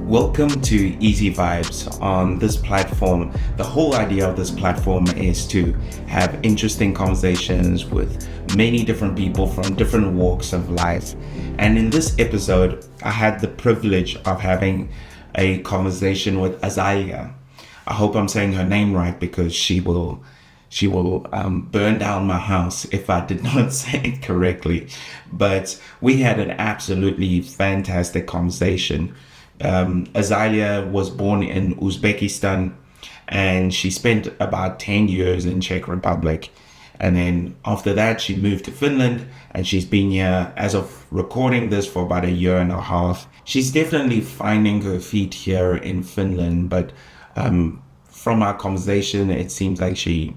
Welcome to Easy Vibes. On this platform, the whole idea of this platform is to have interesting conversations with many different people from different walks of life. And in this episode, I had the privilege of having a conversation with Asalya. I hope I'm saying her name right because she will burn down my house if I did not say it correctly. But we had an absolutely fantastic conversation. Asalya was born in Uzbekistan and she spent about 10 years in Czech Republic. And then after that, she moved to Finland and she's been here as of recording this for about a year and a half. She's definitely finding her feet here in Finland, but from our conversation, it seems like she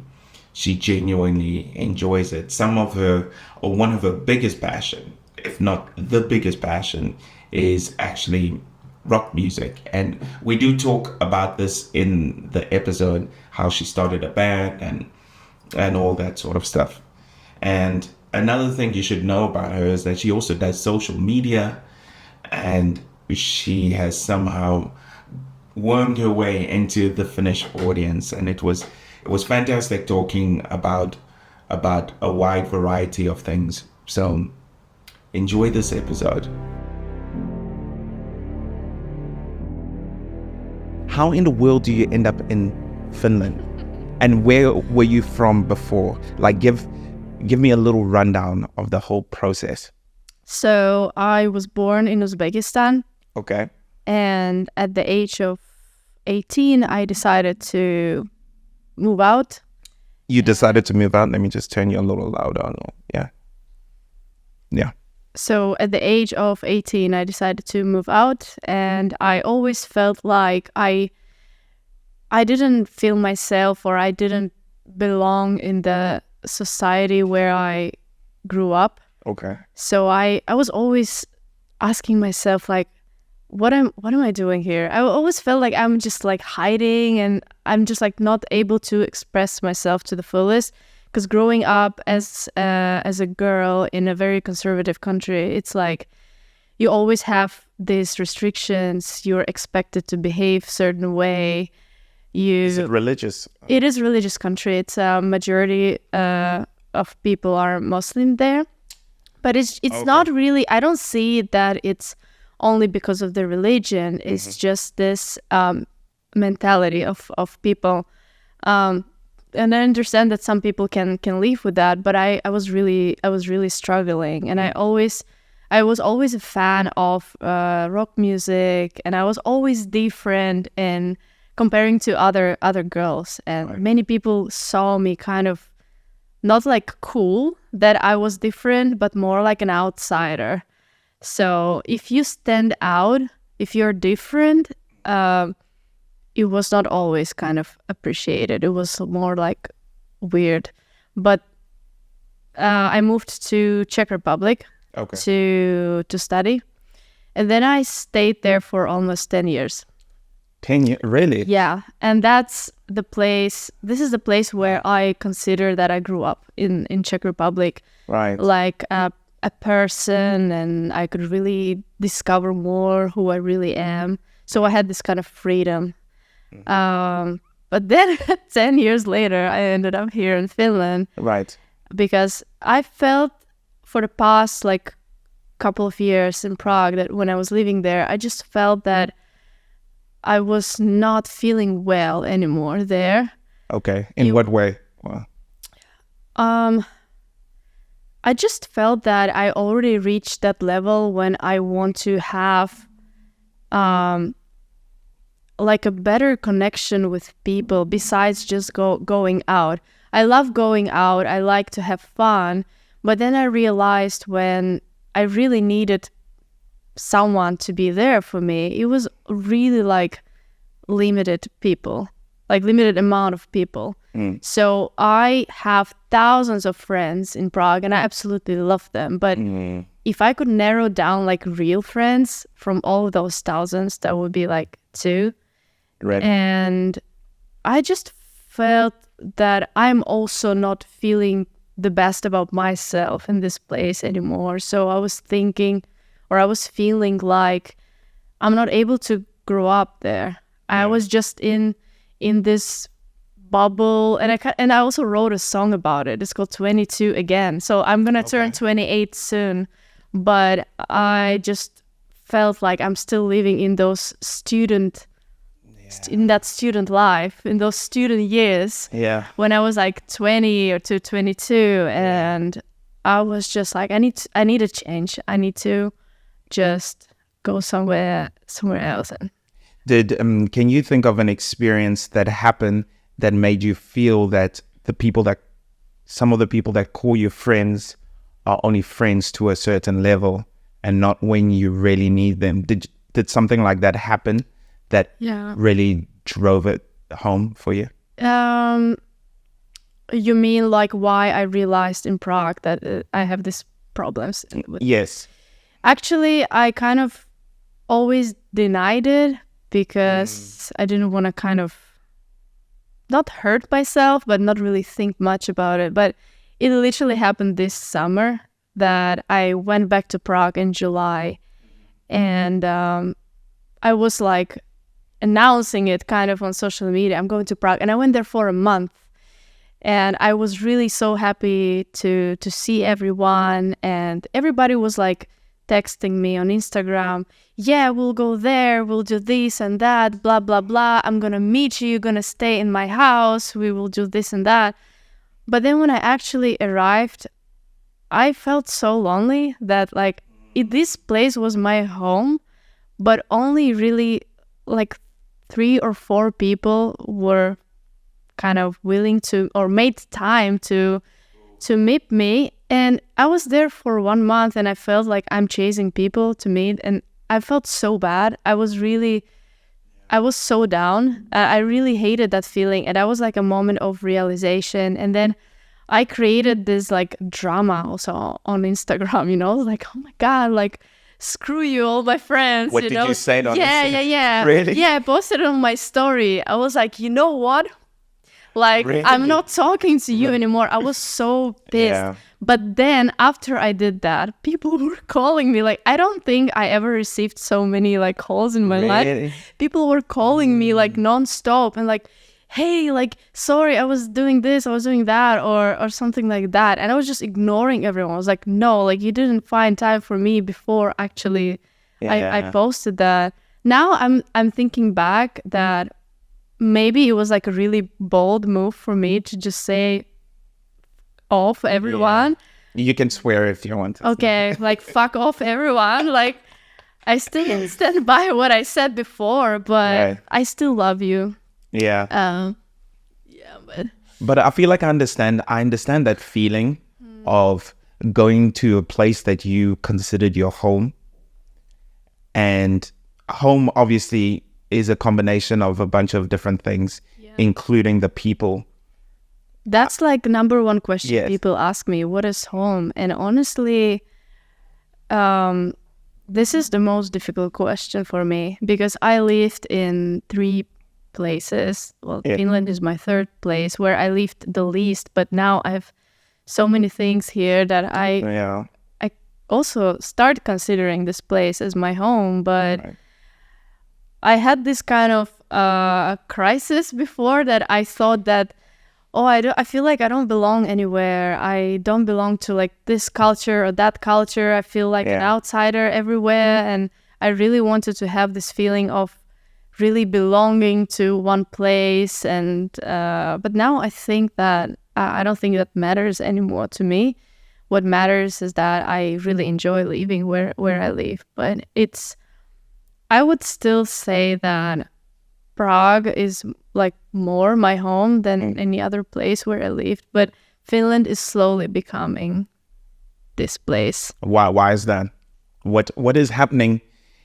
genuinely enjoys it. One of her biggest passion, if not the biggest passion, is actually rock music. And we do talk about this in the episode, how she started a band and all that sort of stuff. And another thing you should know about her is that she also does social media, and she has somehow wormed her way into the Finnish audience. And it was fantastic talking about a wide variety of things. So enjoy this episode. How in the world do you end up in Finland? And where were you from before? Like, give me a little rundown of the whole process. So I was born in Uzbekistan. Okay. And at the age of 18, I decided to move out. You decided to move out? Let me just turn you a little louder. Yeah. So at the age of 18, I decided to move out, and I always felt like I didn't feel myself, or I didn't belong in the society where I grew up. Okay. So I was always asking myself, like, what am I doing here? I always felt like I'm just like hiding, and I'm just like not able to express myself to the fullest. Because growing up as a girl in a very conservative country, it's like you always have these restrictions. You're expected to behave a certain way. Is it religious? It is a religious country. It's a majority of people are Muslim there, but it's okay. Not really. I don't see that it's only because of the religion. It's just this mentality of people. And I understand that some people can live with that, but I was really struggling, and I was always a fan of rock music, and I was always different in comparing to other girls, and right. Many people saw me kind of not like cool that I was different, but more like an outsider. So if you stand out, if you're different, it was not always kind of appreciated. It was more like weird. But I moved to Czech Republic to study. And then I stayed there for almost 10 years. 10 years? Really? Yeah. And this is the place where I consider that I grew up in Czech Republic. Right. Like a person, and I could really discover more who I really am. So I had this kind of freedom. But then 10 years later, I ended up here in Finland. Right. Because I felt for the past like couple of years in Prague that when I was living there, I just felt that I was not feeling well anymore there. Okay. In what way? Wow. I just felt that I already reached that level when I want to have like a better connection with people besides just going out. I love going out. I like to have fun. But then I realized when I really needed someone to be there for me, it was really like limited amount of people. So I have thousands of friends in Prague, and I absolutely love them. But if I could narrow down like real friends from all of those thousands, that would be like 2. Right. And I just felt that I'm also not feeling the best about myself in this place anymore. So I was feeling like I'm not able to grow up there. I was just in this bubble, and I also wrote a song about it. It's called 22 Again. So I'm gonna turn 28 soon, but I just felt like I'm still living in those in that student life, in those student years. Yeah. When I was like 20 or 22, and I was just like, I need a change. I need to just go somewhere else. Can you think of an experience that happened that made you feel that some of the people that call you friends are only friends to a certain level and not when you really need them? Did something like that happen that really drove it home for you? You mean like why I realized in Prague that I have these problems? Yes. Actually, I kind of always denied it because I didn't want to kind of not hurt myself, but not really think much about it. But it literally happened this summer that I went back to Prague in July, and I was like announcing it kind of on social media. I'm going to Prague, and I went there for a month, and I was really so happy to see everyone, and everybody was like texting me on Instagram, yeah, we'll go there, we'll do this and that, blah, blah, blah. I'm gonna meet you, you're gonna stay in my house, we will do this and that. But then when I actually arrived, I felt so lonely that like this place was my home, but only really like 3 or 4 people were kind of willing to or made time to meet me. And I was there for 1 month, and I felt like I'm chasing people to meet, and I felt so bad. I was so down. I really hated that feeling, and that was like a moment of realization. And then I created this like drama also on Instagram, like, oh my God, like screw you, all my friends. What did you say on Instagram? Yeah. Really? Yeah, I posted it on my story. I was like, you know what? Like, really? I'm not talking to you anymore. I was so pissed. Yeah. But then after I did that, people were calling me. Like, I don't think I ever received so many like calls in my life. People were calling me like nonstop and like, hey, like, sorry, I was doing this, I was doing that, or something like that. And I was just ignoring everyone. I was like, no, like, you didn't find time for me before actually I posted that. Now I'm thinking back that maybe it was like a really bold move for me to just say off everyone. Yeah. You can swear if you want to. Okay, like fuck off everyone. Like, I still stand by what I said before, but I still love you. Yeah. But I feel like I understand that feeling of going to a place that you considered your home. And home obviously is a combination of a bunch of different things, including the people. That's like number one question people ask me, what is home? And honestly, this is the most difficult question for me because I lived in 3 places. Well, Finland is my 3rd place where I lived the least, but now I have so many things here that I also start considering this place as my home. But I had this kind of crisis before that I thought that, I feel like I don't belong anywhere. I don't belong to like this culture or that culture. I feel like an outsider everywhere. And I really wanted to have this feeling of really belonging to one place. And but now I think that I don't think that matters anymore to me. What matters is that I really enjoy living where I live. But I would still say that Prague is like more my home than any other place where I lived, but Finland is slowly becoming this place. Why is that? What is happening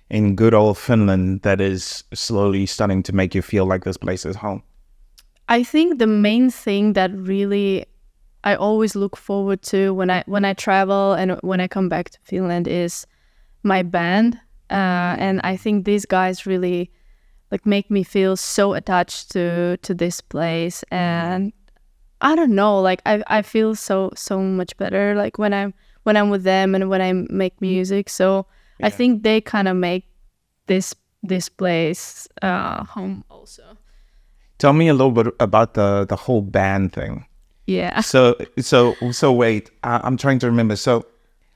in good old Finland that is slowly starting to make you feel like this place is home? I think the main thing that really I always look forward to when I travel and when I come back to Finland is my band, and I think these guys really like make me feel so attached to this place. And I don't know, like I feel so much better like when I'm with them and when I make music. So I think they kind of make this this place home also. Tell me a little bit about the whole band thing. Yeah. So wait, I'm trying to remember. So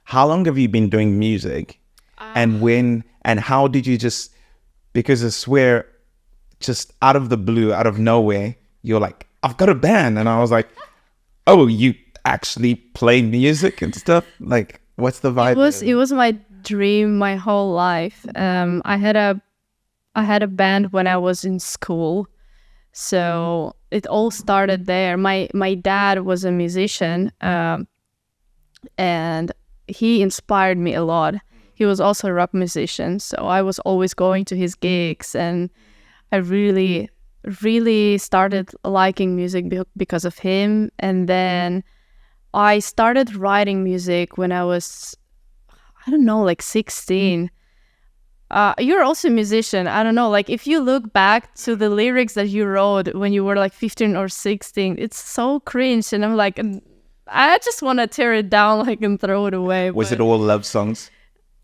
how long have you been doing music? And when and how did you just, because I swear, just out of the blue, out of nowhere, you're like, I've got a band. And I was like, oh, you actually play music and stuff? Like, what's the vibe? It was my dream my whole life. I had a band when I was in school. So it all started there. My dad was a musician, and he inspired me a lot. He was also a rock musician, so I was always going to his gigs, and I really, really started liking music because of him. And then I started writing music when I was, I don't know, like 16. You're also a musician. I don't know, like if you look back to the lyrics that you wrote when you were like 15 or 16, it's so cringe. And I'm like, I just want to tear it down, like, and throw it away. Was it all love songs?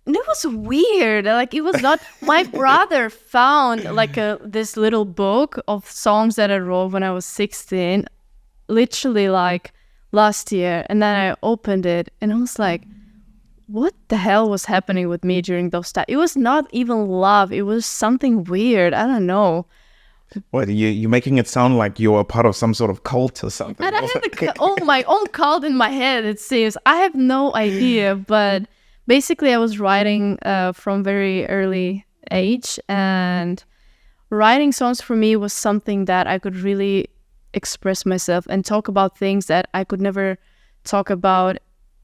It was weird. Like, it was not. My brother found like this little book of songs that I wrote when I was 16, literally like last year. And then I opened it and I was like, what the hell was happening with me during those times? It was not even love. It was something weird. I don't know. What, you're making it sound like you're a part of some sort of cult or something. And I had my own cult in my head, it seems. I have no idea, but basically I was writing from very early age, and writing songs for me was something that I could really express myself and talk about things that I could never talk about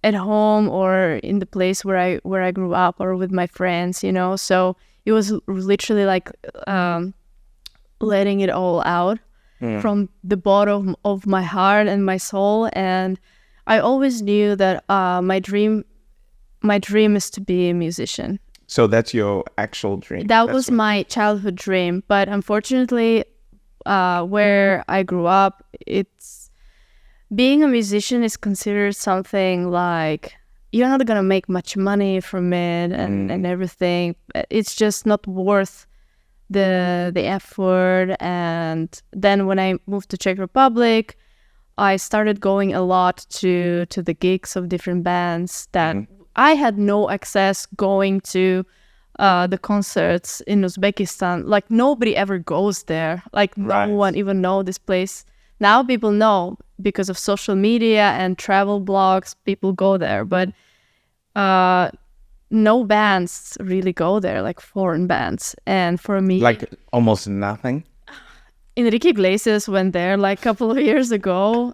at home or in the place where I grew up or with my friends, you know. So it was literally like letting it all out from the bottom of my heart and my soul. And I always knew that my dream is to be a musician. So that's your actual dream? That was my childhood dream. But unfortunately, where I grew up, being a musician is considered something like you're not gonna make much money from it and everything. It's just not worth the effort. And then when I moved to Czech Republic, I started going a lot to the gigs of different bands that I had no access going to the concerts in Uzbekistan. Like, nobody ever goes there. Like, no one even know this place. Now people know because of social media and travel blogs, people go there. But no bands really go there, like foreign bands. And for me... Like almost nothing? Enrique Iglesias went there like a couple of years ago.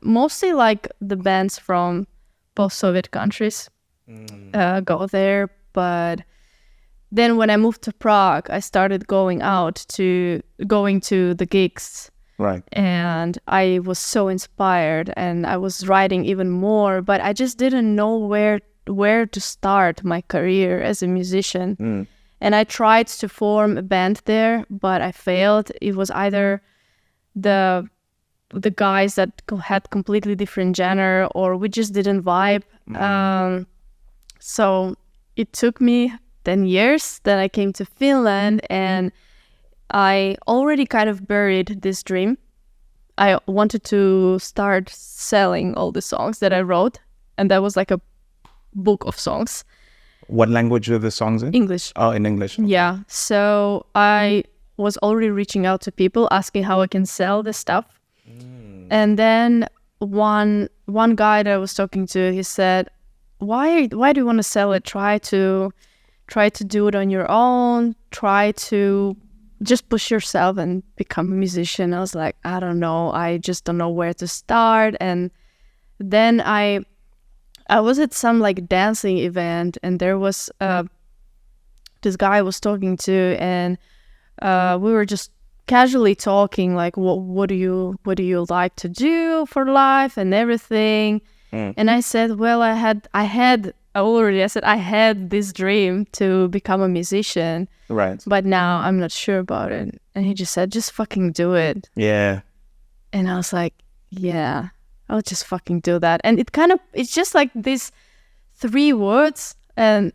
Mostly like the bands from post-Soviet countries go there. But then when I moved to Prague, I started going to the gigs. Right. And I was so inspired and I was writing even more, but I just didn't know where to start my career as a musician. And I tried to form a band there, but I failed. It was either the guys that had completely different genre, or we just didn't vibe. So it took me 10 years. Then I came to Finland, and I already kind of buried this dream. I wanted to start selling all the songs that I wrote, and that was like a book of songs. What language are the songs in? English. Oh, in English. Okay. Yeah. So I was already reaching out to people, asking how I can sell this stuff. And then one guy that I was talking to, he said, why do you want to sell it? Try to do it on your own. Try to just push yourself and become a musician. I was like, I don't know. I just don't know where to start. And then I was at some like dancing event, and there was this guy I was talking to, and we were just casually talking like, what do you like to do for life and everything. And I said, well, I had this dream to become a musician, right? But now I'm not sure about it. And he just said, just fucking do it. Yeah. And I was like, yeah, I'll just fucking do that. And it's just like these 3 words, and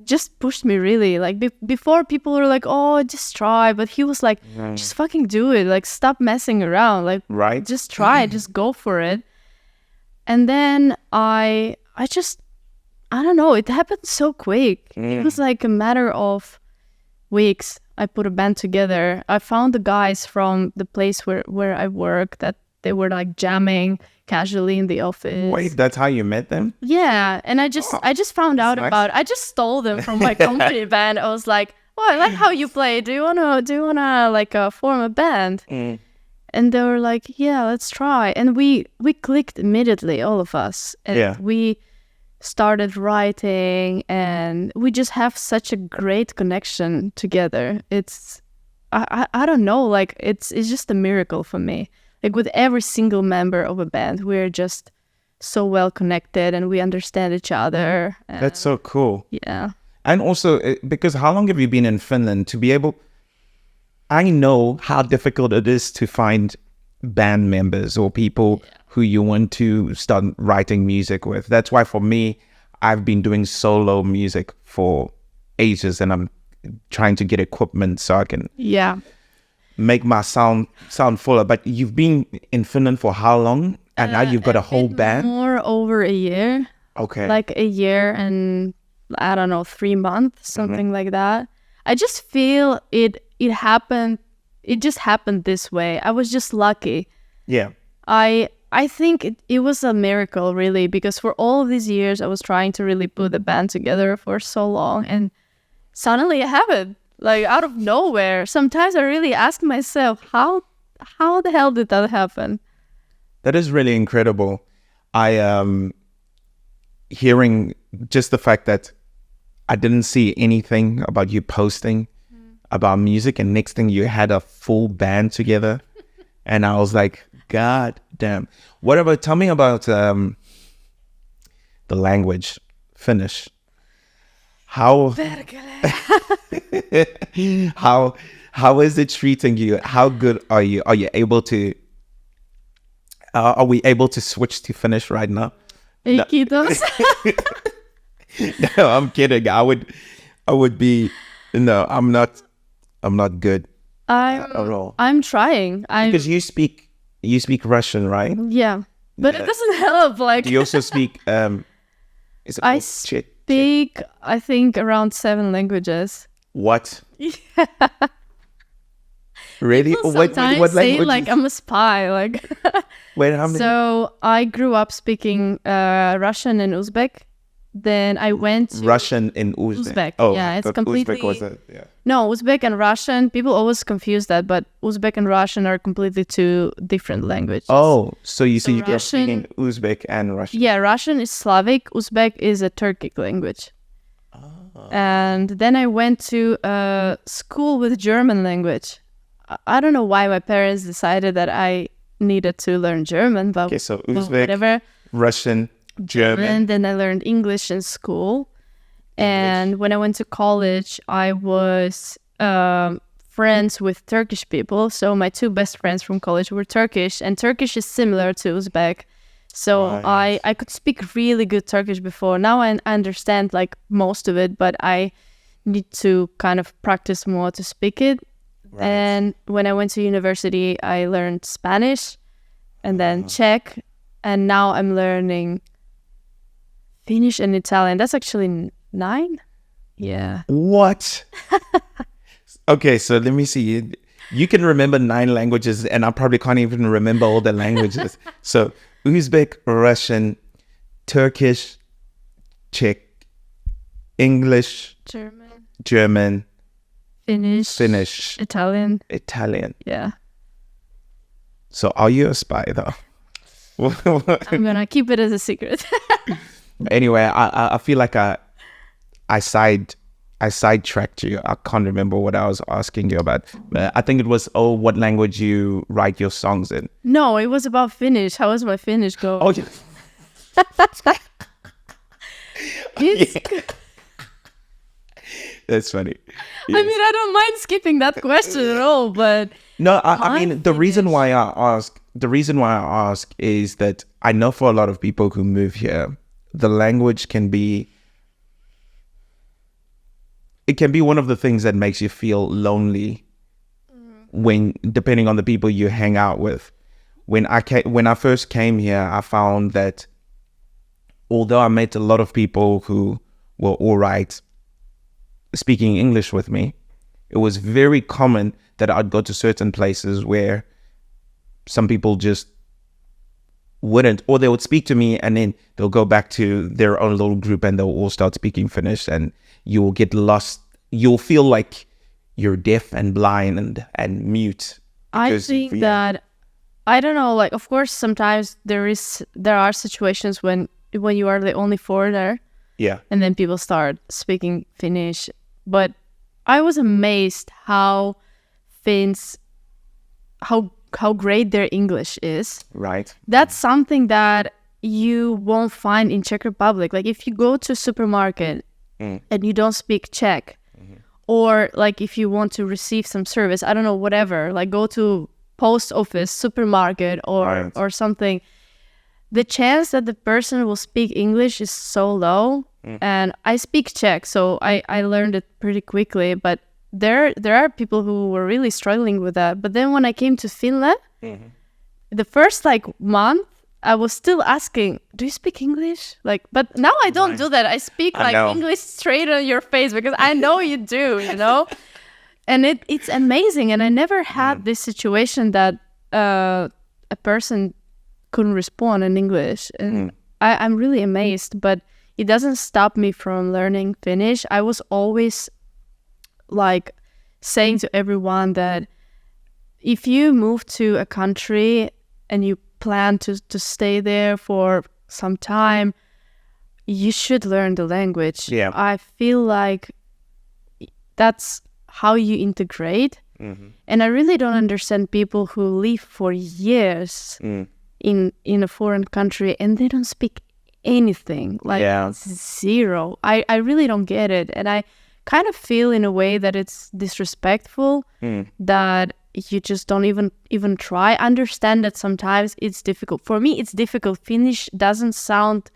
just pushed me really. Like before, people were like, "Oh, just try," but he was like, "Just fucking do it. Like, stop messing around. Like, Right. just try. Just go for it." And then I don't know. It happened so quick. It was like a matter of weeks. I put a band together. I found the guys from the place where I work that they were like jamming casually in the office. Wait, that's how you met them? Yeah, and I just found out nice. about. I just stole them from my company band. I was like, "Oh, I like how you play. Do you wanna like form a band?" And they were like, "Yeah, let's try." And we clicked immediately, all of us. And we started writing, and we just have such a great connection together. It's I don't know, like it's just a miracle for me. Like with every single member of a band, we're just so well connected and we understand each other. That's so cool. Yeah. And also, because how long have you been in Finland to be able... I know how difficult it is to find band members or people who you want to start writing music with. That's why for me, I've been doing solo music for ages, and I'm trying to get equipment so I can make my sound fuller. But you've been in Finland for how long? And now you've got a whole band? More over a year. Okay. Like a year and, I don't know, 3 months, something like that. I just feel it happened. It just happened this way. I was just lucky. Yeah. I think it was a miracle, really, because for all of these years, I was trying to really put the band together for so long. And suddenly I have it, like out of nowhere. Sometimes I really ask myself, how the hell did that happen? That is really incredible. I hearing just the fact that I didn't see anything about you posting about music, and next thing you had a full band together, and I was like, God damn. Tell me about the language, Finnish. How is it treating you? How good are you? Are you able to? Are we able to switch to Finnish right now? No. No, I'm kidding. I would be. No, I'm not. I'm not good at all. I'm trying. Because you speak Russian, right? Yeah, but it doesn't help. Like, do you also speak? Is it I speak, I think, around 7 languages. What? Yeah. Really? People sometimes what say language? like I'm a spy. Like, Wait, how many? So I grew up speaking Russian and Uzbek. Then I went to Russian and Uzbek. Oh, yeah, it's completely. Uzbek was it? Yeah. No, Uzbek and Russian. People always confuse that, but Uzbek and Russian are completely 2 different languages. Oh, so you see, you're Russian, speaking Uzbek and Russian. Yeah, Russian is Slavic. Uzbek is a Turkic language. Oh. And then I went to a school with German language. I don't know why my parents decided that I needed to learn German, but okay, so Uzbek, whatever. Russian, German. And then I learned English in school. And when I went to college, I was friends with Turkish people. So my 2 best friends from college were Turkish, and Turkish is similar to Uzbek. So I could speak really good Turkish before. Now I understand like most of it, but I need to kind of practice more to speak it. Right. And when I went to university, I learned Spanish and then Czech, and now I'm learning Finnish and Italian. That's actually 9. Yeah. What? Okay, so let me see. You can remember 9 languages, and I probably can't even remember all the languages. So Uzbek, Russian, Turkish, Czech, English, German, Finnish, Italian. Yeah. So are you a spy though? I'm gonna keep it as a secret. Anyway, I feel like I sidetracked you. I can't remember what I was asking you about. I think it was, what language you write your songs in. No, it was about Finnish. How was my Finnish going? Oh, yeah. That's funny. Yes. I mean, I don't mind skipping that question at all, but no, I mean the reason why I ask is that I know for a lot of people who move here, the language can be it can be one of the things that makes you feel lonely when, depending on the people you hang out with. When I first came here, I found that although I met a lot of people who were all right speaking English with me, it was very common that I'd go to certain places where some people just wouldn't, or they would speak to me and then they'll go back to their own little group and they'll all start speaking Finnish, and you'll get lost. You'll feel like you're deaf and blind and mute. I think that, I don't know, like, of course, sometimes there are situations when you are the only foreigner. Yeah. And then people start speaking Finnish. But I was amazed how Finns, how great their English is. Right. That's something that you won't find in Czech Republic. Like if you go to a supermarket and you don't speak Czech, or like if you want to receive some service, I don't know, whatever, like go to post office, supermarket, or something, the chance that the person will speak English is so low. And I speak Czech, so I learned it pretty quickly, but there are people who were really struggling with that. But then when I came to Finland, the first like month, I was still asking, do you speak English? Like, but now I don't do that. I speak like English straight on your face because I know you do, you know? And it's amazing. And I never had this situation that a person couldn't respond in English. And I'm really amazed, but it doesn't stop me from learning Finnish. I was always like saying to everyone that if you move to a country and you plan to stay there for some time, you should learn the language. Yeah. I feel like that's how you integrate. And I really don't understand people who live for years in a foreign country and they don't speak anything, like zero. I really don't get it. And I kind of feel in a way that it's disrespectful that you just don't even try. Understand that sometimes it's difficult. For me, it's difficult. Finnish doesn't sound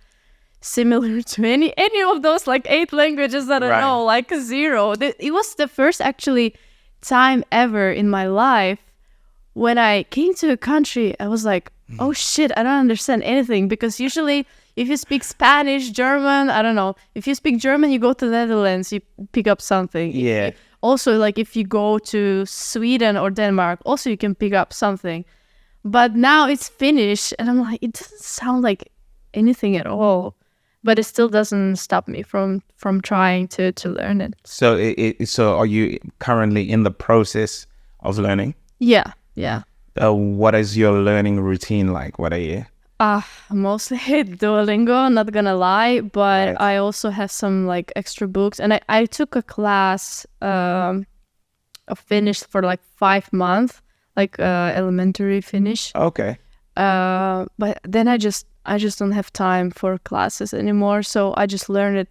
similar to any of those like 8 languages that I know, like zero. It was the first actually time ever in my life when I came to a country, I was like, oh shit, I don't understand anything. Because usually if you speak Spanish, German, I don't know. If you speak German, you go to the Netherlands, you pick up something. Yeah. Also, like if you go to Sweden or Denmark, also you can pick up something. But now it's Finnish, and I'm like, it doesn't sound like anything at all. But it still doesn't stop me from trying to learn it. So, so are you currently in the process of learning? Yeah. What is your learning routine like? What are you? Mostly Duolingo, not gonna lie, but I also have some like extra books, and I took a class of Finnish for like 5 months, like elementary Finnish. Okay. But then I just don't have time for classes anymore, so I just learn it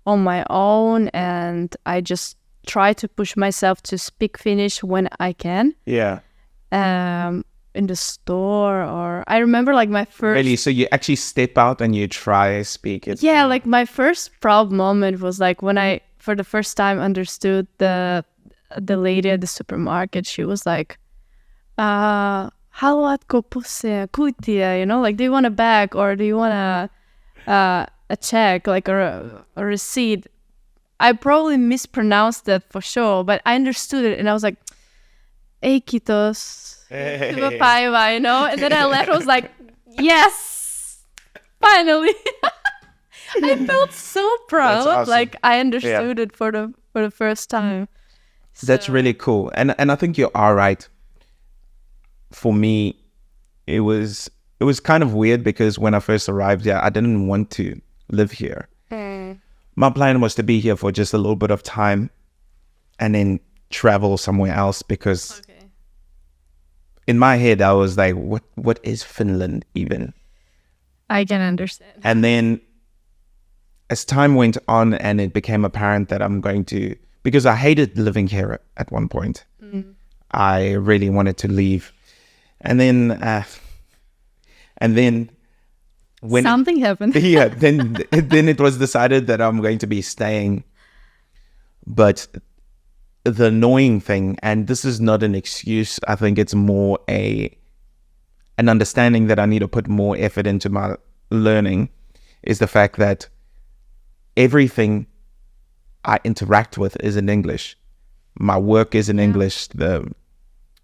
on my own, and I just try to push myself to speak Finnish when I can. Yeah. In the store, or I remember like my first... Really? So you actually step out and you try speak it? Yeah, like my first proud moment was like when I, for the first time, understood the lady at the supermarket. She was like, haluatko pusseja, kuittia, you know, like, do you want a bag or do you want a check, like a receipt? I probably mispronounced that for sure, but I understood it and I was like, ei kiitos. Hyvä päivä, you know? And then I left, I was like, yes! Finally! I felt so proud. That's awesome. Like I understood it for the first time. That's really cool. And I think you are right. For me, it was kind of weird because when I first arrived here, I didn't want to live here. My plan was to be here for just a little bit of time and then travel somewhere else because in my head, I was like, what is Finland even? I can understand. And then as time went on and it became apparent that I'm going to, because I hated living here at one point. I really wanted to leave. And then when something happened. Yeah, then it was decided that I'm going to be staying But the annoying thing, and this is not an excuse, I think it's more an understanding that I need to put more effort into my learning, is the fact that everything I interact with is in English. My work is in English. The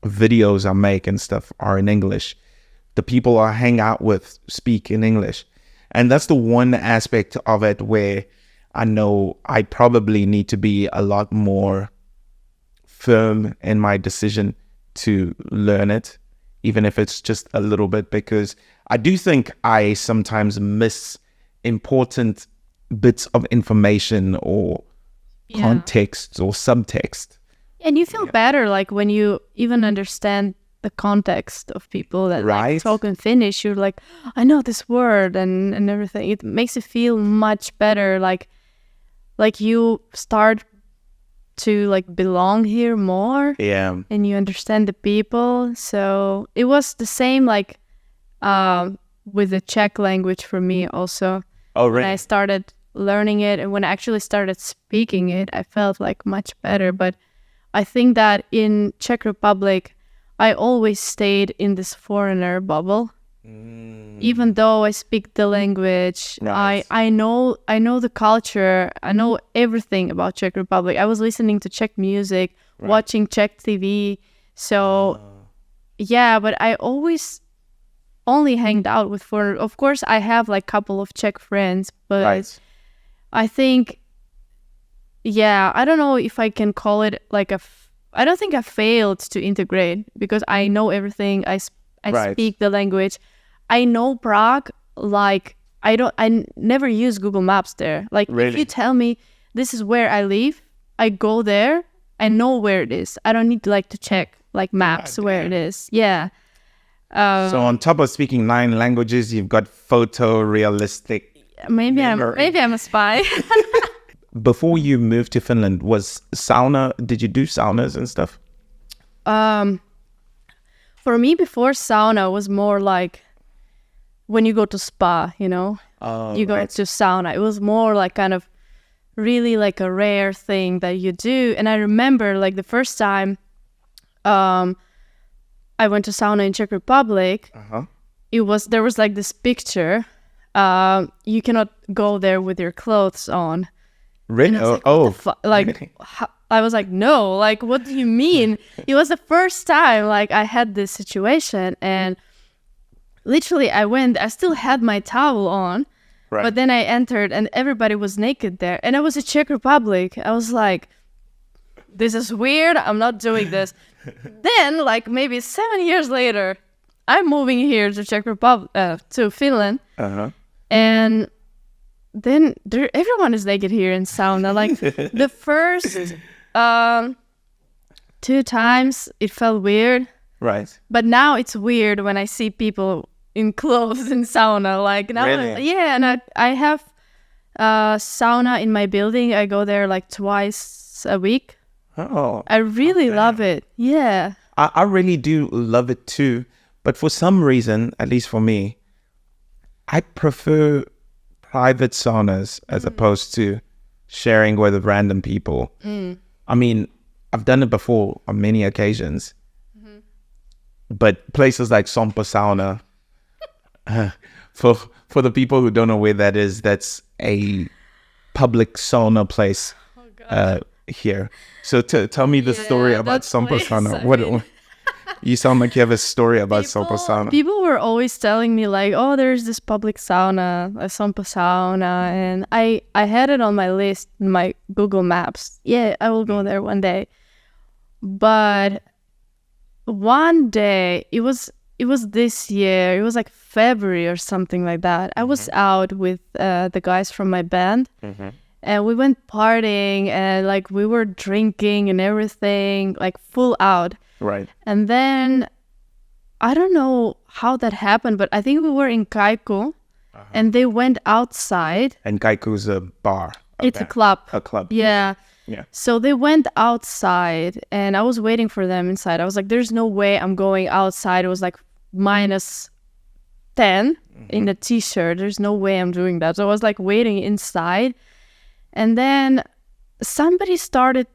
videos I make and stuff are in English. The people I hang out with speak in English. And that's the one aspect of it where I know I probably need to be a lot more firm in my decision to learn it, even if it's just a little bit, because I do think I sometimes miss important bits of information or context or subtext. And you feel better like when you even understand the context of people that like, talk in Finnish. You're like, I know this word and everything. It makes you feel much better. Like you start to like belong here more. Yeah. And you understand the people. So it was the same like with the Czech language for me also. Oh, really? When I started learning it and when I actually started speaking it, I felt like much better. But I think that in Czech Republic, I always stayed in this foreigner bubble. Even though I speak the language, nice. I know the culture, I know everything about Czech Republic. I was listening to Czech music, watching Czech TV. So yeah, but I always only hanged out with foreigners. Of course, I have like a couple of Czech friends, but I think, yeah, I don't know if I can call it like I don't think I failed to integrate because I know everything. I speak the language. I know Prague like I never use Google Maps there. Like if you tell me this is where I live, I go there. I know where it is. I don't need to check like maps where it is. Yeah. So on top of speaking 9 languages, you've got photorealistic. Maybe I'm a spy. Before you moved to Finland, did you do saunas and stuff? For me, before sauna was more like when you go to spa, you know, you go to sauna. It was more like kind of really like a rare thing that you do. And I remember like the first time I went to sauna in Czech Republic, there was like this picture. You cannot go there with your clothes on. Really? I was like, no, like, what do you mean? It was the first time like I had this situation, and literally I still had my towel on, but then I entered and everybody was naked there, and I was in Czech Republic. I was like, this is weird. I'm not doing this. Then like maybe 7 years later, I'm moving here to Czech Republic, to Finland, and then everyone is naked here in sauna. Like the first 2 times it felt weird, but now it's weird when I see people in clothes in sauna. Like now, and I have sauna in my building. I go there like twice a week. I really love it. Yeah, I really do love it too, but for some reason, at least for me, I prefer private saunas as opposed to sharing with random people. I mean, I've done it before on many occasions, but places like Sompa Sauna, for the people who don't know where that is, that's a public sauna place here. So tell me the story about Sompa Sauna. You sound like you have a story about Sompa Sauna. People were always telling me like, oh, there's this public sauna, a Sompa Sauna, and I had it on my list in my Google Maps. Yeah, I will go there one day. But one day, it was this year, it was like February or something like that. I was out with the guys from my band, and we went partying, and like we were drinking and everything, like full out. And then I don't know how that happened, but I think we were in Kaiku, and they went outside. And Kaiku's a bar. It's a club. A club. Yeah. So they went outside, and I was waiting for them inside. I was like, there's no way I'm going outside. It was like -10 in a t-shirt. There's no way I'm doing that. So I was like waiting inside. And then somebody started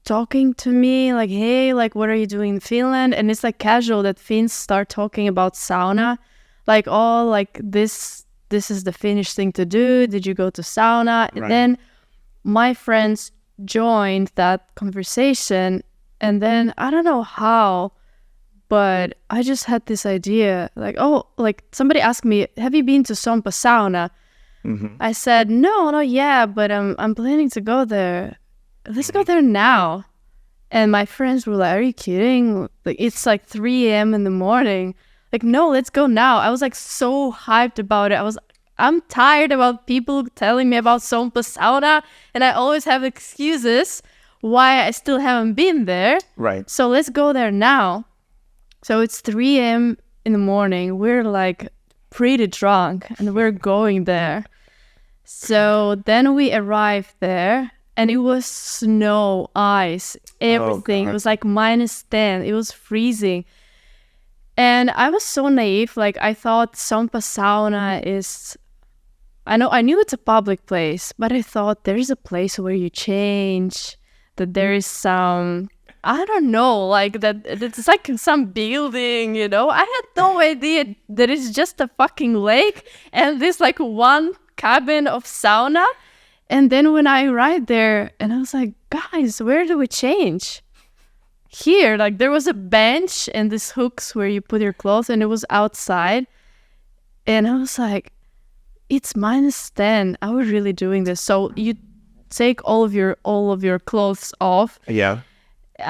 talking to me like, hey, like, what are you doing in Finland? And it's like casual that Finns start talking about sauna, like, oh, like this is the Finnish thing to do. Did you go to sauna? And then my friends joined that conversation, and then I don't know how, but I just had this idea, like, oh, like somebody asked me, have you been to Sompa sauna? I said, no, yeah, but I'm planning to go there. Let's go there now. And my friends were like, are you kidding? Like, it's like 3 a.m. in the morning. Like, no, let's go now. I was like so hyped about it. I'm tired about people telling me about Sompa sauna, and I always have excuses why I still haven't been there. Right. So let's go there now. So it's 3 a.m. in the morning. We're like pretty drunk and we're going there. So then we arrived there and it was snow, ice, everything. It was like -10. It was freezing. And I was so naive. Like, I thought Sompa sauna is... I knew it's a public place, but I thought there's a place where you change, that there is some... I don't know, like that it's like some building, you know? I had no idea that it's just a fucking lake and this like one cabin of sauna. And then when I arrived there and I was like, guys, where do we change? Here, like there was a bench and these hooks where you put your clothes, and it was outside. And I was like, it's -10. Are we really doing this? So you take all of your clothes off. Yeah.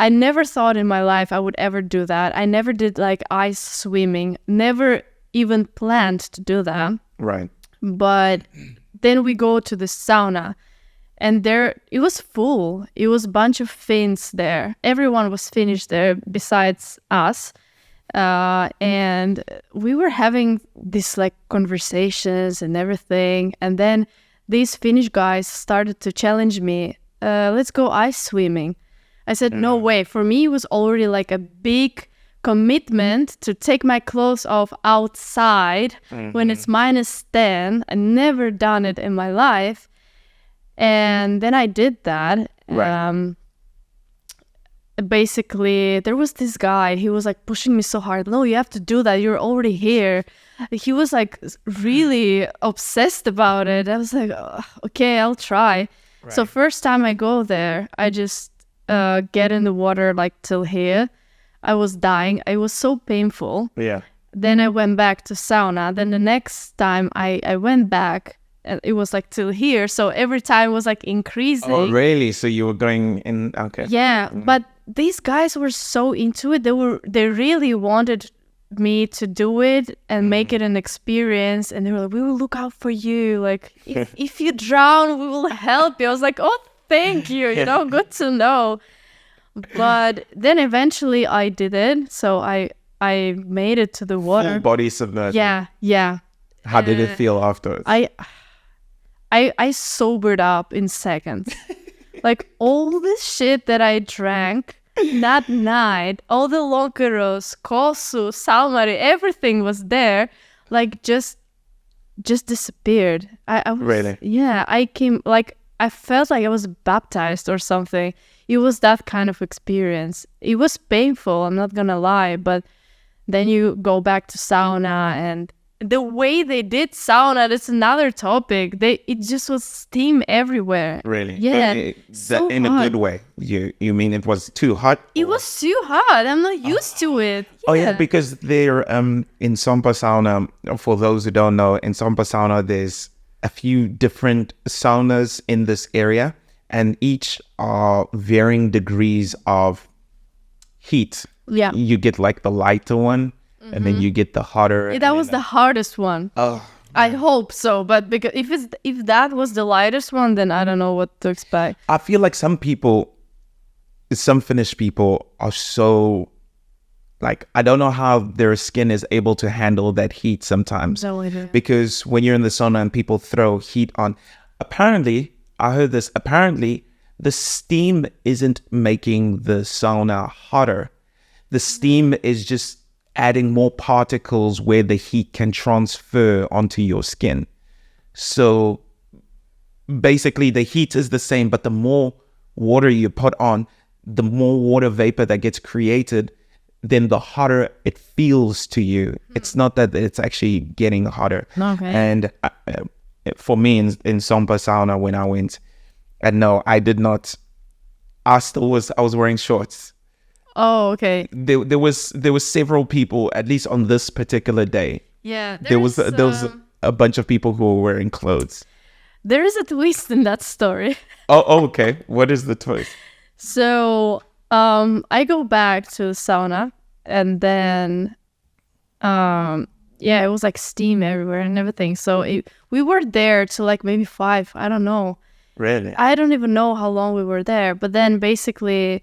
I never thought in my life I would ever do that. I never did like ice swimming, never even planned to do that. Right. But then we go to the sauna, and there it was full. It was a bunch of Finns there. Everyone was Finnish there besides us. And we were having these like conversations and everything. And then these Finnish guys started to challenge me, let's go ice swimming. I said, no way. For me, it was already like a big commitment to take my clothes off outside when it's -10. I never done it in my life. And then I did that. Right. Basically, there was this guy. He was like pushing me so hard. No, you have to do that. You're already here. He was like really obsessed about it. I was like, oh, okay, I'll try. Right. So first time I go there, I just get in the water like till here. I was dying. It was so painful. Yeah. Then I went back to sauna. Then the next time I went back, and it was like till here. So every time was like increasing. Oh, really? So you were going in? Okay. Yeah, but these guys were so into it. They really wanted me to do it and make it an experience. And they were like, we will look out for you. Like, if you drown, we will help you. I was like, oh, thank you. You know, good to know. But then eventually I did it. So I made it to the water. Full body submersion. Yeah. How did it feel afterwards? I sobered up in seconds. Like all this shit that I drank that night, all the lonkeros, kosu, salmari, everything was there. Like just disappeared. I was, really? Yeah, I felt like I was baptized or something. It was that kind of experience. It was painful, I'm not gonna lie, but then you go back to sauna, and the way they did sauna, that's another topic. It just was steam everywhere. Really? Yeah. So in hot. A good way. You mean it was too hot? It was too hot. I'm not used to it. Yeah. Oh yeah, because they're in Sompa sauna, for those who don't know, in Sompa sauna there's a few different saunas in this area, and each are varying degrees of heat. Yeah. You get like the lighter one, and then you get the hotter. Yeah, that was the hardest one. Oh. I hope so, but because if that was the lightest one, then I don't know what to expect. I feel like some Finnish people are so, like, I don't know how their skin is able to handle that heat sometimes. No idea. Because when you're in the sauna and people throw heat on, apparently, I heard this, the steam isn't making the sauna hotter. The steam is just adding more particles where the heat can transfer onto your skin. So basically the heat is the same, but the more water you put on, the more water vapor that gets created, then the hotter it feels to you. It's not that it's actually getting hotter. Okay. And for me in Sompa sauna when I went, and no, I did not. I was wearing shorts. Oh, okay. There was several people, at least on this particular day. Yeah. There was a bunch of people who were wearing clothes. There is a twist in that story. Oh, okay. What is the twist? So I go back to the sauna, and then it was like steam everywhere and everything. So we were there till like maybe 5. I don't know. Really? I don't even know how long we were there. But then basically,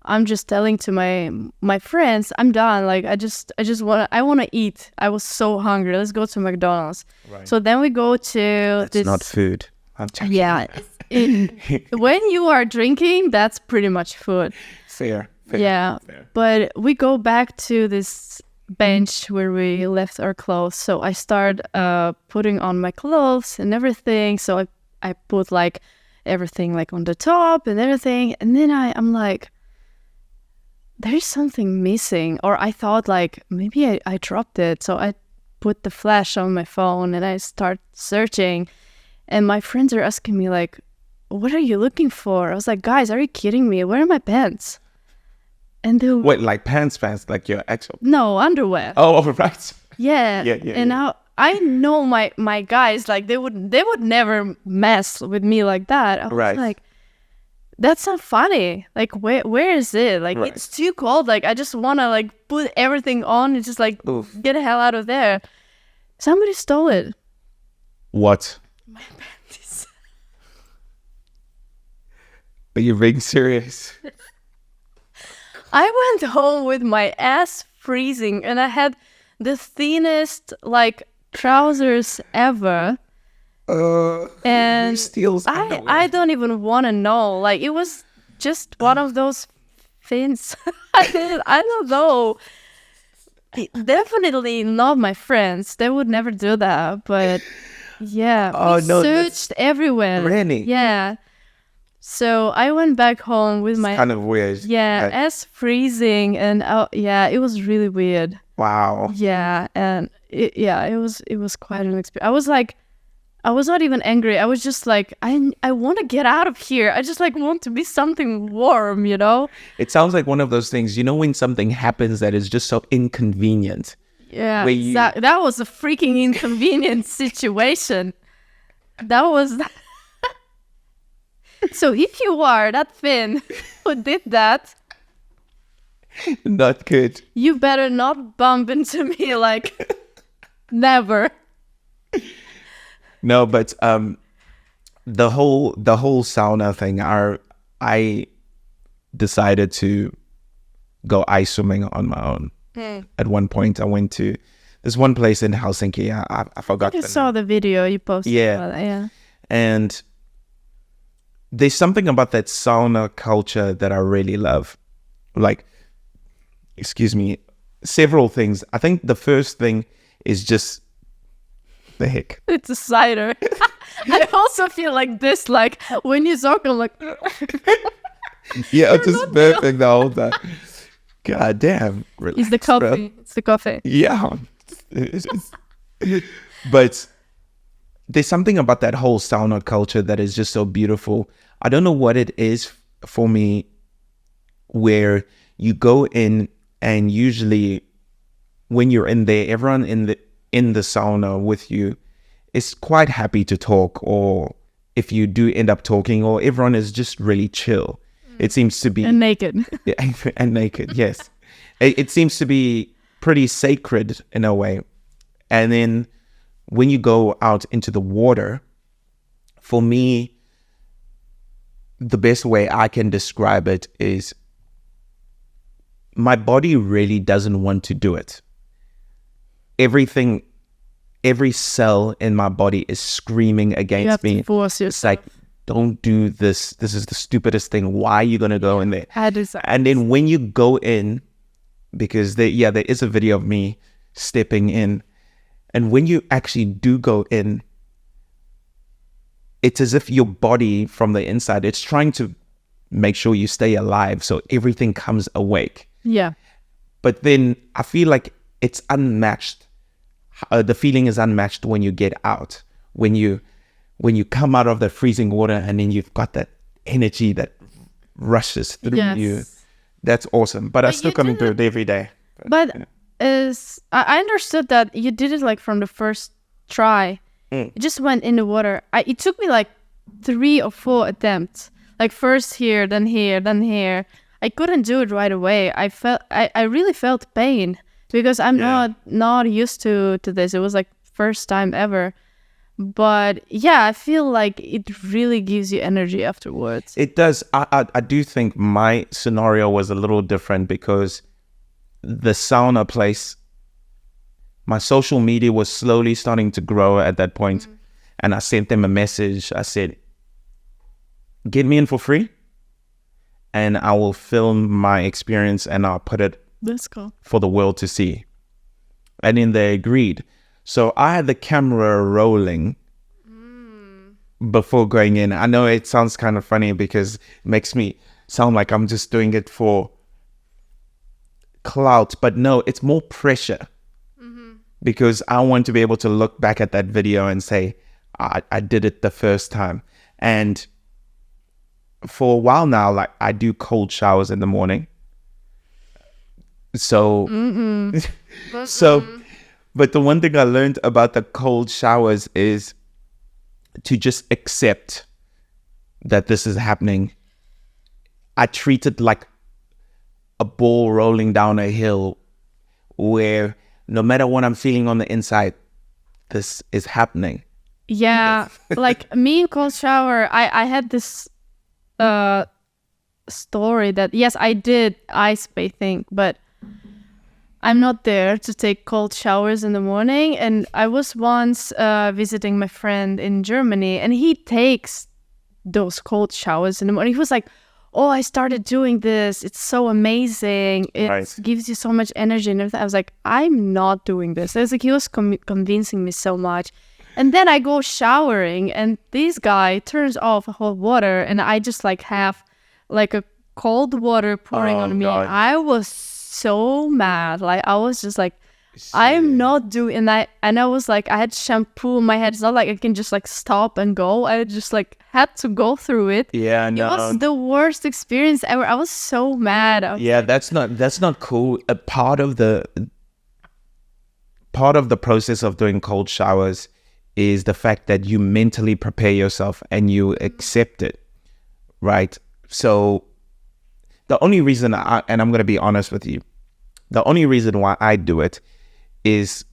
I'm just telling to my friends, I'm done. Like I want to eat. I was so hungry. Let's go to McDonald's. Right. So then we go to It's not food. I'm checking. Yeah. When you are drinking, that's pretty much food. Fair. Yeah. Fair. But we go back to this bench where we left our clothes. So I start putting on my clothes and everything. So I put like everything like on the top and everything. And then I'm like, there's something missing. Or I thought like maybe I dropped it. So I put the flash on my phone and I start searching. And my friends are asking me like, what are you looking for? I was like, guys, are you kidding me? Where are my pants? And they Wait, like pants, like your actual... No, underwear. Oh, right. Yeah. Yeah. And now I know my guys, like they would never mess with me like that. I was Right. like, that's not funny. Like where is it? Like Right. it's too cold. Like I just wanna like put everything on and just like Oof. get the hell out of there. Somebody stole it. What? My panties. Are you being serious? I went home with my ass freezing and I had the thinnest like trousers ever. And who steals I underwear? don't even want to know. Like it was just one of those things. I don't know. Definitely not my friends. They would never do that. But yeah, Oh, we no, searched everywhere. Really? Yeah. So I went back home with my Kind of weird. ass freezing, and it was really weird. Wow. Yeah, and it was quite an experience. I was like, I was not even angry. I was just like, I want to get out of here. I just like want to be something warm, you know? It sounds like one of those things, you know, when something happens that is just so inconvenient. Yeah, Where you- that was a freaking inconvenient situation. That was. So if you are that thin who did that, Not good. you better not bump into me like never. No, but the whole sauna thing, I decided to go ice swimming on my own. At one point, I went to this one place in Helsinki. I forgot. I the saw name. the video you posted. Yeah. About that, yeah. And there's something about that sauna culture that I really love. Like, excuse me, several things. I think the first thing is just the heck. It's a cider. I also feel like this, like when you talk, I'm like, Yeah, it's just perfect the whole time. God damn. it's the Relax, bro. coffee. It's the coffee. Yeah. But there's something about that whole sauna culture that is just so beautiful. I don't know what it is for me, where you go in and usually when you're in there, everyone in the sauna with you is quite happy to talk, or if you do end up talking, or everyone is just really chill. It seems to be And naked. and naked, yes. It seems to be pretty sacred in a way. And then when you go out into the water, for me, the best way I can describe it is my body really doesn't want to do it. Every cell in my body is screaming You against have me. to force yourself. It's like, don't do this. This is the stupidest thing. Why are you going to go in there? And then when you go in, because there is a video of me stepping in. And when you actually do go in, it's as if your body from the inside, it's trying to make sure you stay alive. So everything comes awake. Yeah. But then I feel like it's unmatched. The feeling is unmatched when you get out. When you come out of the freezing water and then you've got that energy that rushes through you. That's awesome. But I still couldn't do it every day. But I understood that you did it like from the first try. It just went in the water. It took me like 3 or 4 attempts. Like first here, then here, then here. I couldn't do it right away. I really felt pain because I'm not used to this. It was like first time ever. But yeah, I feel like it really gives you energy afterwards. It does. I do think my scenario was a little different because the sauna place, my social media was slowly starting to grow at that point. And I sent them a message. I said, get me in for free and I will film my experience and I'll put it for the world to see. And then they agreed. So I had the camera rolling before going in. I know it sounds kind of funny because it makes me sound like I'm just doing it for clout, but no, it's more pressure. Because I want to be able to look back at that video and say, I did it the first time. And for a while now, like I do cold showers in the morning. So, but the one thing I learned about the cold showers is to just accept that this is happening. I treat it like a ball rolling down a hill where no matter what I'm feeling on the inside, this is happening. Yeah, like me in cold shower, I had this story that, yes, I did ice bathing, but I'm not there to take cold showers in the morning. And I was once visiting my friend in Germany, and he takes those cold showers in the morning. He was like, oh, I started doing this. It's so amazing. It gives you so much energy and everything. I was like, I'm not doing this. I was like, he was convincing me so much. And then I go showering and this guy turns off hot water and I just like have like a cold water pouring on me. God. I was so mad. Like I was just like, I'm not doing, and I was like, I had shampoo in my head. It's not like I can just like stop and go. I just like had to go through it. Yeah, no. It was the worst experience ever. I was so mad. That's not cool. A part of the process of doing cold showers is the fact that you mentally prepare yourself and you accept it, right? So the only reason and I'm going to be honest with you, the only reason why I do it is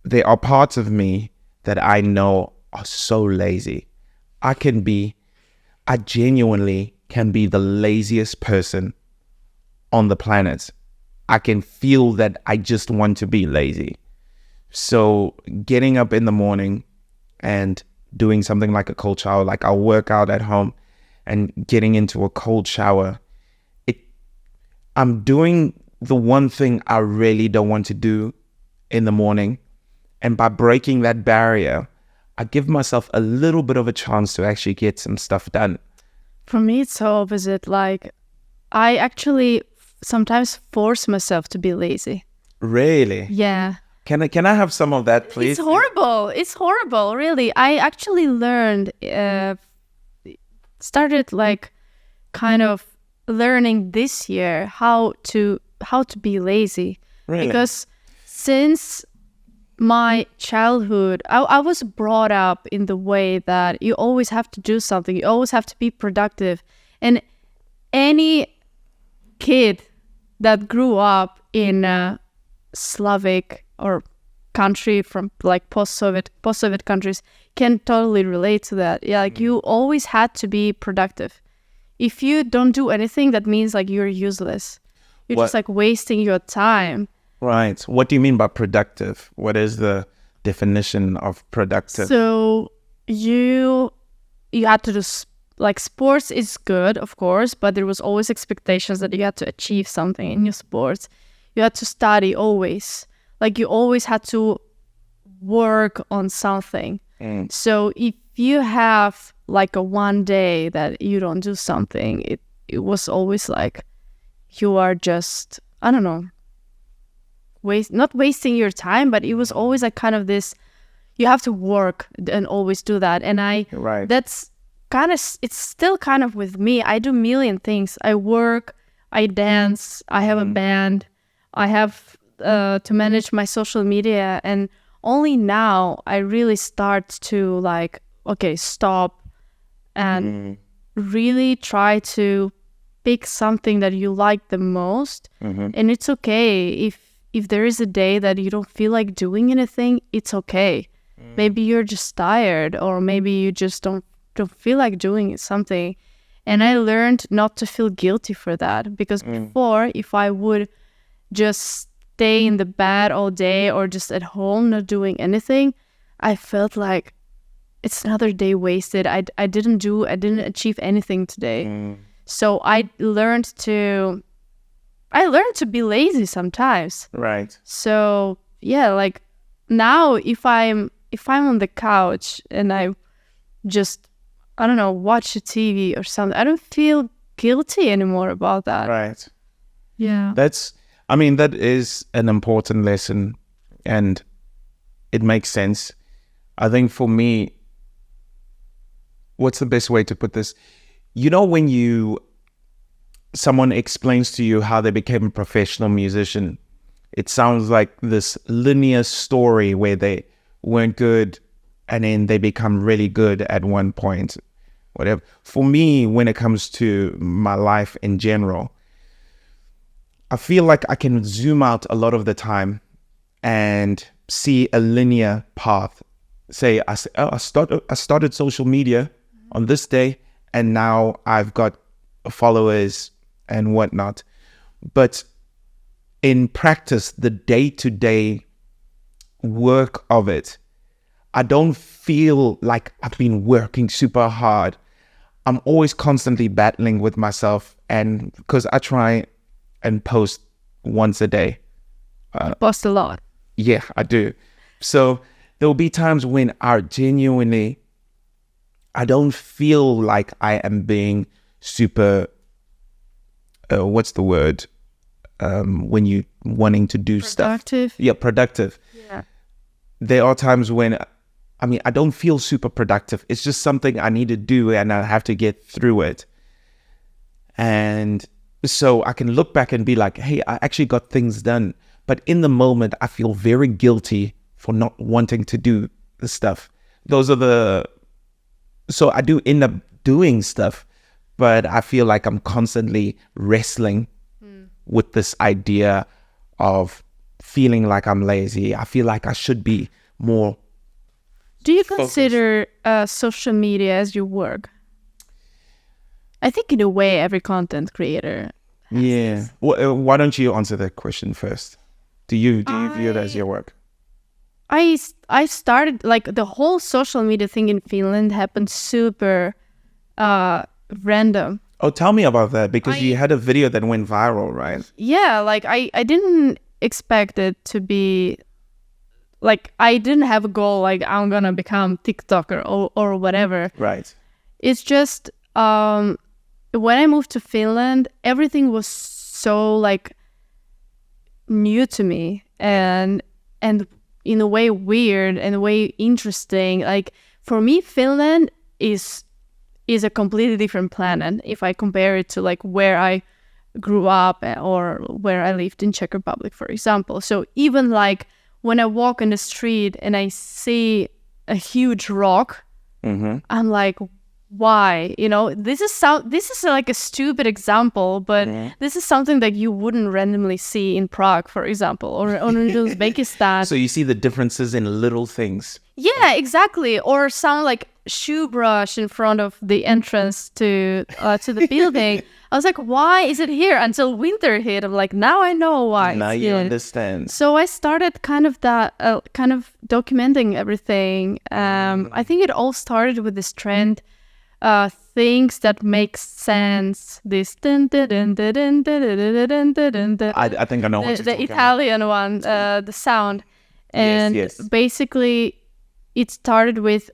there are parts of me that I know are so lazy. I genuinely can be the laziest person on the planet. I can feel that I just want to be lazy. So getting up in the morning and doing something like a cold shower, like I'll work out at home and getting into a cold shower, I'm doing the one thing I really don't want to do in the morning. And by breaking that barrier, I give myself a little bit of a chance to actually get some stuff done. For me, it's so opposite. Like, I actually sometimes force myself to be lazy. Really? Yeah. Can I have some of that, please? It's horrible. It's horrible, really. I actually learned, started like kind of learning this year how to be lazy. Really? Because since my childhood, I was brought up in the way that you always have to do something, you always have to be productive. And any kid that grew up in a Slavic or country from like post-Soviet countries can totally relate to that. Yeah, like you always had to be productive. If you don't do anything, that means like you're useless. You're just like wasting your time. Right. What do you mean by productive? What is the definition of productive? So you had to do like sports is good, of course, but there was always expectations that you had to achieve something in your sports. You had to study always. Like you always had to work on something. So if you have like a one day that you don't do something. It was always like you are just, I don't know, not wasting your time, but it was always like kind of this, you have to work and always do that. And that's kind of, it's still kind of with me. I do a million things. I work, I dance, I have a band, I have to manage my social media, and only now I really start to like, okay, stop and really try to pick something that you like the most. And it's okay if there is a day that you don't feel like doing anything, it's okay. Maybe you're just tired, or maybe you just don't feel like doing something. And I learned not to feel guilty for that, because before, if I would just stay in the bed all day or just at home not doing anything, I felt like it's another day wasted. I didn't achieve anything today. So I learned to be lazy sometimes. Right. So yeah, like now if I'm on the couch and I just, I don't know, watch a TV or something, I don't feel guilty anymore about that. Right. Yeah. That is an important lesson, and it makes sense. I think for me, what's the best way to put this? You know, when someone explains to you how they became a professional musician, it sounds like this linear story where they weren't good and then they become really good at one point, whatever. For me, when it comes to my life in general, I feel like I can zoom out a lot of the time and see a linear path. Say, I started social media on this day, and now I've got followers and whatnot. But in practice, the day-to-day work of it, I don't feel like I've been working super hard. I'm always constantly battling with myself, and because I try and post once a day. Post a lot. Yeah, I do. So there will be times when I don't feel like I am being super, what's the word? When you wanting to do Productive. stuff. Yeah, productive. Yeah. There are times when, I don't feel super productive. It's just something I need to do and I have to get through it. And so I can look back and be like, hey, I actually got things done. But in the moment, I feel very guilty for not wanting to do the stuff. So I do end up doing stuff, but I feel like I'm constantly wrestling with this idea of feeling like I'm lazy. I feel like I should be more. Do you focused. consider social media as your work? I think in a way every content creator has this. Why don't you answer that question first? Do you view it as your work? I started, like, the whole social media thing in Finland happened super random. Oh, tell me about that, because you had a video that went viral, right? Yeah, like I didn't expect it to be, like, I didn't have a goal like I'm gonna become TikToker or whatever. Right. It's just when I moved to Finland, everything was so like new to me and in a way weird and a way interesting. Like for me, Finland is a completely different planet if I compare it to like where I grew up or where I lived in Czech Republic, for example. So even like when I walk in the street and I see a huge rock, I'm like, why? You know, this is like a stupid example, but this is something that you wouldn't randomly see in Prague, for example, or in Uzbekistan. So you see the differences in little things. Yeah, exactly. Or some like shoe brush in front of the entrance to the building. I was like, why is it here? Until winter hit, I'm like, now I know why. Now you understand. So I started kind of documenting everything. I think it all started with this trend, things that make sense. This I think I know what you're the talking Italian one, the sound, and yes. basically it started with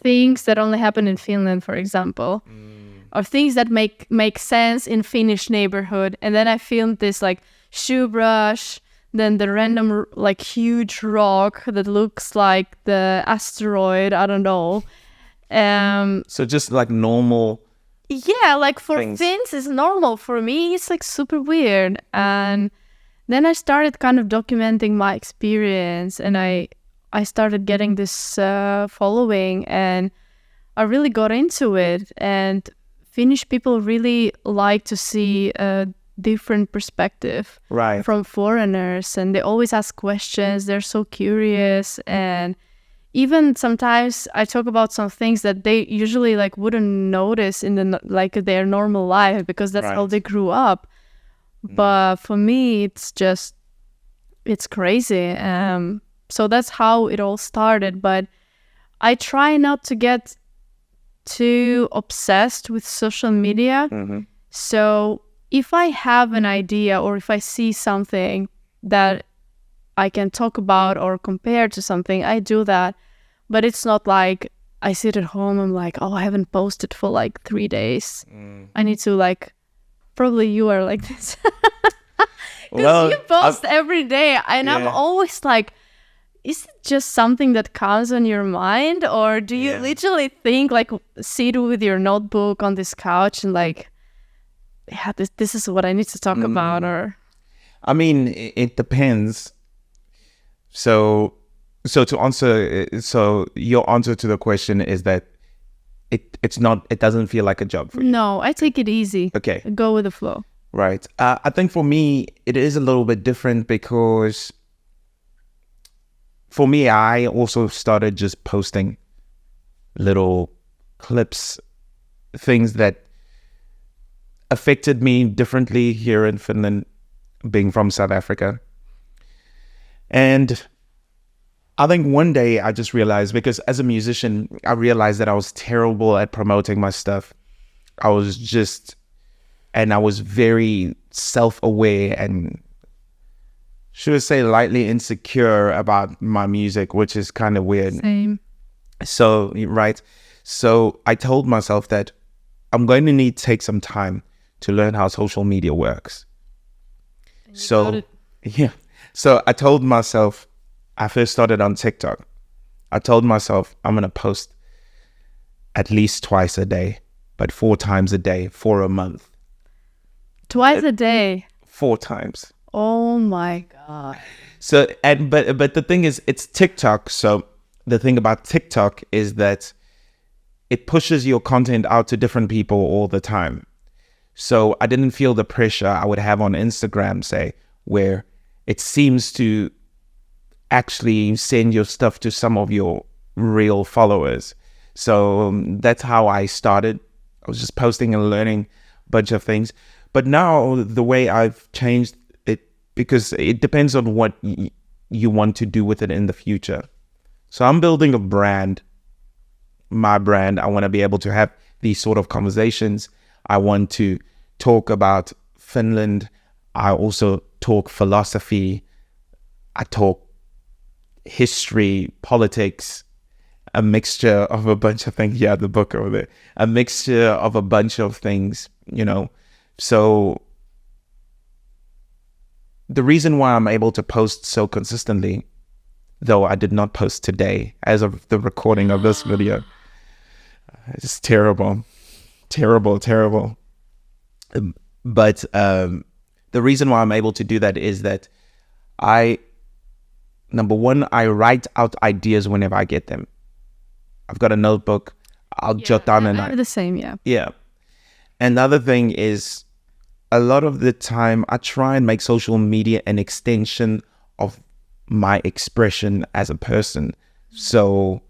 things that only happen in Finland, for example, or things that make sense in Finnish neighborhood. And then I filmed this like shoe brush, then the random like huge rock that looks like the asteroid. I don't know. So just like normal. Yeah, like for things. Finns it's normal. For me, it's like super weird. And then I started kind of documenting my experience, and I started getting this following, and I really got into it. And Finnish people really like to see a different perspective Right. from foreigners, and they always ask questions. They're so curious, and even sometimes I talk about some things that they usually like wouldn't notice in like their normal life, because that's how Right. they grew up. But for me, it's crazy. So that's how it all started. But I try not to get too obsessed with social media. So if I have an idea, or if I see something that I can talk about or compare to something, I do that. But it's not like I sit at home, I'm like, oh, I haven't posted for like 3 days. I need to like, probably you are like this. Because you post every day, and I'm always like, is it just something that comes on your mind, or do you literally think like sit with your notebook on this couch and like, yeah, this is what I need to talk about? Or I mean, it depends. So to answer, so your answer to the question is that it doesn't feel like a job for you. no, I take it easy. Okay. Go with the flow. Right. I think for me, it is a little bit different, because for me, I also started just posting little clips, things that affected me differently here in Finland, being from South Africa. And I think one day I just realized, because as a musician, I realized that I was terrible at promoting my stuff. I was very self-aware and, should I say, lightly insecure about my music, which is kind of weird. Same. So, right. So I told myself that I'm going to need to take some time to learn how social media works. So, yeah. So I told myself, I first started on TikTok. I told myself I'm going to post at least twice a day, but 4 times a day for a month. Twice a day. 4 times. Oh my God. So, but the thing is, it's TikTok. So the thing about TikTok is that it pushes your content out to different people all the time. So I didn't feel the pressure I would have on Instagram, say, where it seems to actually send your stuff to some of your real followers. So that's how I started. I was just posting and learning a bunch of things. But now the way I've changed it, because it depends on what you want to do with it in the future. So I'm building a brand, my brand. I want to be able to have these sort of conversations. I want to talk about Finland. I also talk philosophy. I talk history, politics, a mixture of a bunch of things. Yeah, the book over there. A mixture of a bunch of things, you know. So the reason why I'm able to post so consistently, though I did not post today as of the recording of this video, it's terrible. But the reason why I'm able to do that is that number one, I write out ideas whenever I get them. I've got a notebook. I'll jot down and I'm the same, yeah. Yeah. Another thing is, a lot of the time I try and make social media an extension of my expression as a person. So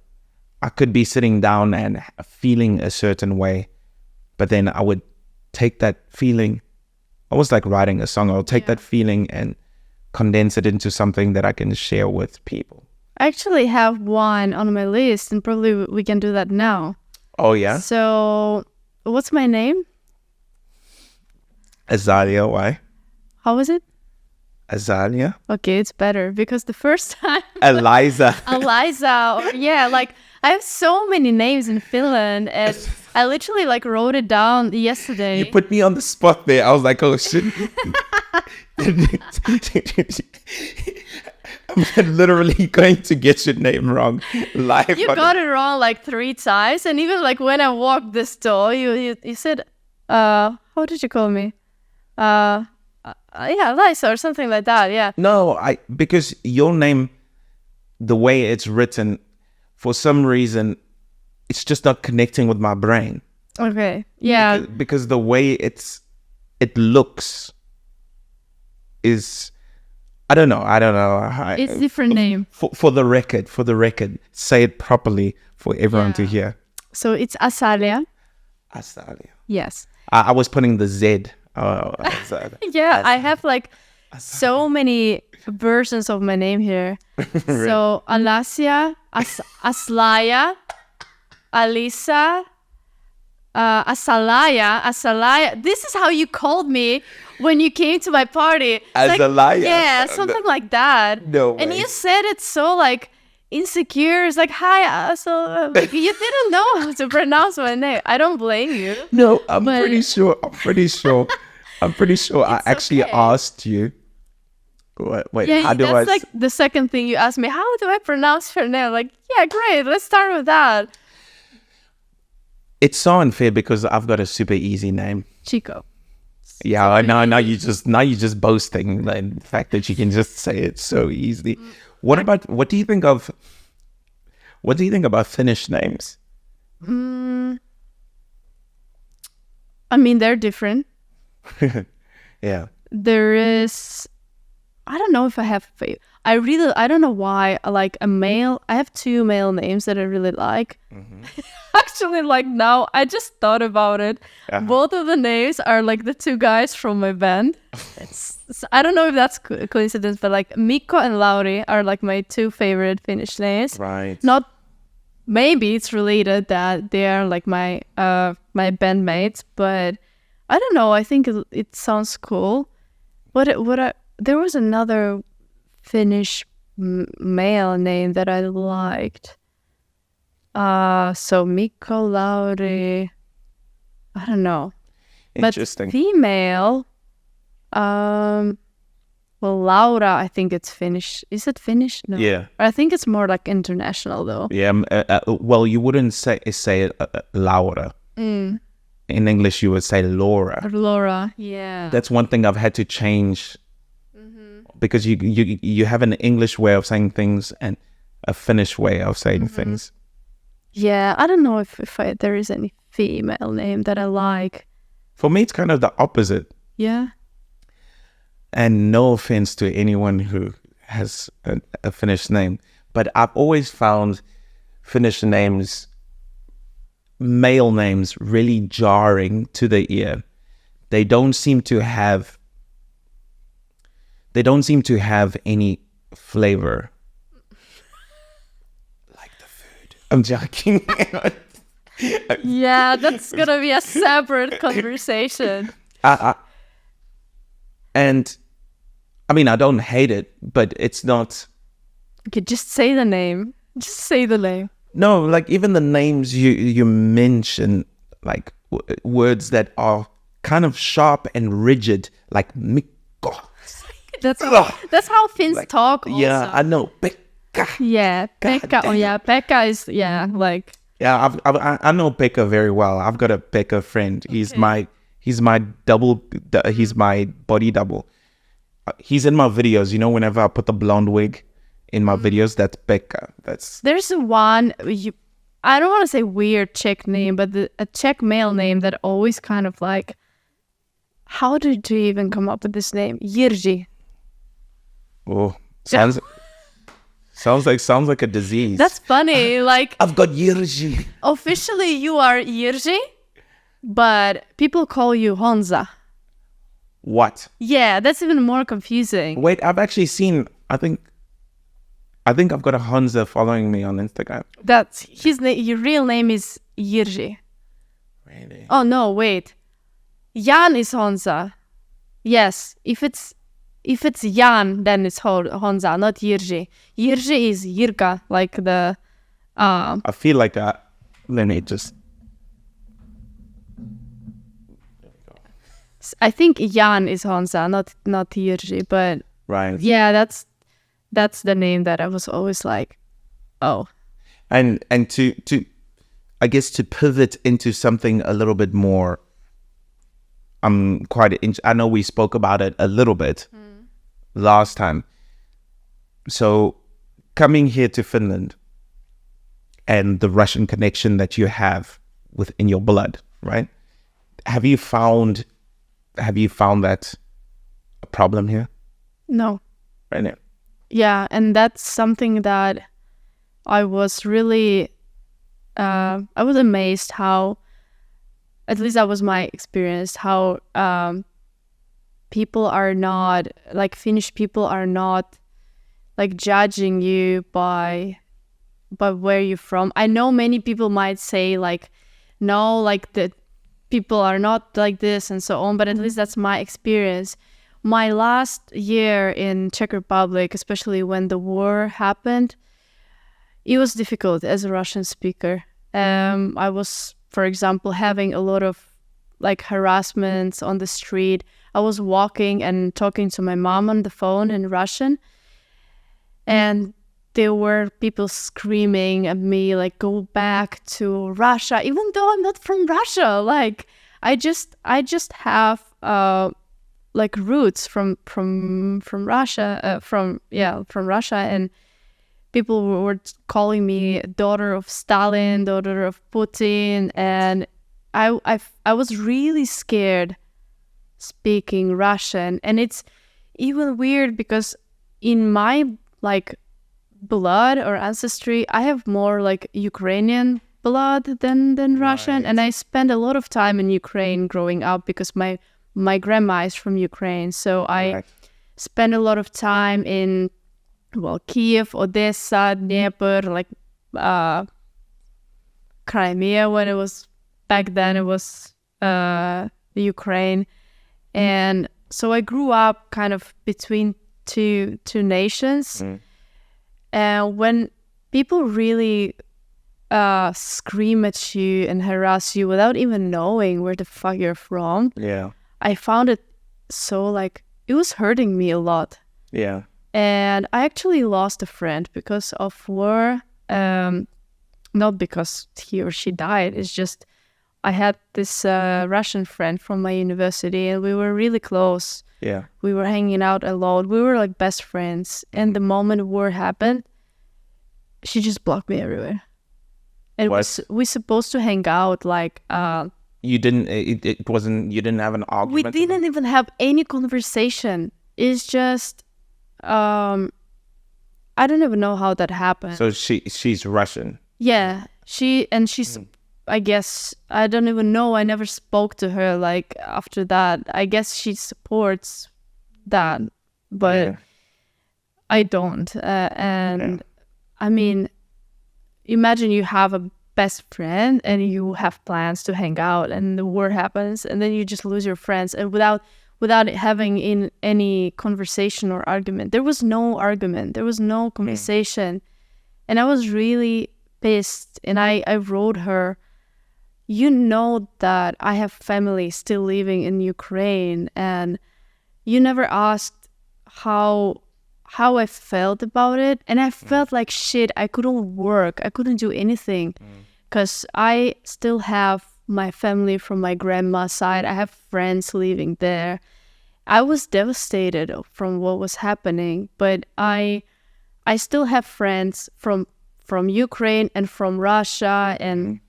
I could be sitting down and feeling a certain way, but then I would take that feeling, almost like writing a song. I'll take that feeling and condense it into something that I can share with people. I actually have one on my list, and probably we can do that now. Oh, yeah? So, what's my name? Asalya, why? How was it? Asalya? Okay, it's better, because the first time... Eliza. Eliza, or yeah, like I have so many names in Finland, and I literally like wrote it down yesterday. You put me on the spot there. I was like, oh shit. I'm literally going to get your name wrong live. You got it wrong like 3 times, and even like when I walked this door, you said, how did you call me? Yeah, Lisa or something like that. Yeah. No, because your name, the way it's written, for some reason, it's just not connecting with my brain. Okay. Yeah. Because the way it looks is, I don't know. It's different name. For the record, say it properly for everyone to hear. So it's Asalya. Asalya. Yes. I was putting the Z. Yeah, I have like so many versions of my name here. So Alasya, Aslaya, Alisa, Asalya. This is how you called me when you came to my party. Asalya. Like, yeah, something like that. No And way. you said it so like insecure. It's like, hi, like, you didn't know how to pronounce my name. I don't blame you. No, I'm pretty sure. I actually okay. asked you. Wait, Yeah, how do that's I? like the second thing you asked me. How do I pronounce your name? Like, yeah, great. Let's start with that. It's so unfair because I've got a super easy name. Chico. Yeah, I know. Now you just boasting like, the fact that you can just say it so easily. What do you think about Finnish names? I mean, they're different. Yeah. There is, I don't know if I have, I don't know why I like I have 2 male names that I really like. Actually, like now, I just thought about it. Both of the names are like the 2 guys from my band. I don't know if that's coincidence, but like Mikko and Lauri are like my 2 favorite Finnish names. Right. Maybe it's related that they are like my bandmates, but I don't know. I think it sounds cool. There was another Finnish male name that I liked. So Mikko, Lauri, I don't know. Interesting. But female, well, Laura, I think it's Finnish. Is it Finnish? No. Yeah. I think it's more like international though. Yeah. Well, you wouldn't say Laura. In English, you would say Laura. Laura, yeah. That's one thing I've had to change because you have an English way of saying things and a Finnish way of saying things. Yeah, I don't know if there is any female name that I like. For me, it's kind of the opposite. Yeah. And no offense to anyone who has a Finnish name, but I've always found Finnish names, male names, really jarring to the ear. They don't seem to have any flavor. Like the food. I'm joking. Yeah, that's gonna be a separate conversation. And I mean, I don't hate it, but it's not. Okay, just say the name. Just say the name. No, like even the names you mention, like words that are kind of sharp and rigid, like Mikko. That's how Finns talk also. Yeah, I know. Pekka. Yeah, Pekka. Oh yeah, Pekka is like. Yeah, I know Pekka very well. I've got a Pekka friend. He's my body double. He's in my videos. You know, whenever I put the blonde wig in my videos, that's Pekka. There's one. I don't want to say weird Czech name, but a Czech male name that always kind of like. How did you even come up with this name? Jiří. Oh, sounds like a disease. That's funny. Like I've got Jiří. Officially, you are Jiří, but people call you Honza. What? Yeah, that's even more confusing. Wait, I've actually seen. I think I've got a Honza following me on Instagram. That's his name. Your real name is Jiří. Really? Oh no, wait. Jan is Honza. Yes, if it's Jan, then it's Honza, not Jiří. Jiří is Jirka, like the I feel like let me just. I think Jan is Hansa, not Jirji, but Right. yeah, that's the name that I was always like, oh. And to I guess to pivot into something a little bit more, I know we spoke about it a little bit last time. So coming here to Finland and the Russian connection that you have within your blood, right? Have you found that a problem here No. right now? Yeah, and that's something that I was really, I was amazed how, at least that was my experience, how people are not, like Finnish people are not like judging you by where you're from. I know many people might say like, no, like the people are not like this and so on, but at least that's my experience. My last year in Czech Republic, especially when the war happened, it was difficult as a Russian speaker. I was, for example, having a lot of like harassments on the street. I was walking and talking to my mom on the phone in Russian, and there were people screaming at me like, go back to Russia, even though I'm not from Russia. Like I just have like roots from Russia, from Russia, and people were calling me daughter of Stalin, daughter of Putin, and I was really scared speaking Russian. And it's even weird because in my like blood or ancestry, I have more like Ukrainian blood than Russian, and I spent a lot of time in Ukraine growing up because my grandma is from Ukraine, so I spent a lot of time in Kiev, Odessa, Dnieper, like Crimea when it was back then. It was Ukraine, and so I grew up kind of between two nations. And when people really scream at you and harass you without even knowing where the fuck you're from, I found it so like it was hurting me a lot. Yeah. And I actually lost a friend because of war. Not because he or she died. It's just I had this Russian friend from my university, and we were really close. Yeah. We were hanging out a lot. We were like best friends. And the moment war happened, she just blocked me everywhere. And we supposed to hang out like you didn't it wasn't, you didn't have an argument? We didn't even have any conversation. It's just I don't even know how that happened. So she's Russian. Yeah, she's I guess, I don't even know. I never spoke to her like after that. I guess she supports that, but I don't. I mean, imagine you have a best friend and you have plans to hang out, and the war happens, and then you just lose your friends, and without having in any conversation or argument. There was no argument. There was no conversation, and I was really pissed. And I wrote her, you know that I have family still living in Ukraine, and you never asked how I felt about it. And I felt like shit. I couldn't work. I couldn't do anything because I still have my family from my grandma's side. I have friends living there. I was devastated from what was happening, but I still have friends from Ukraine and from Russia, and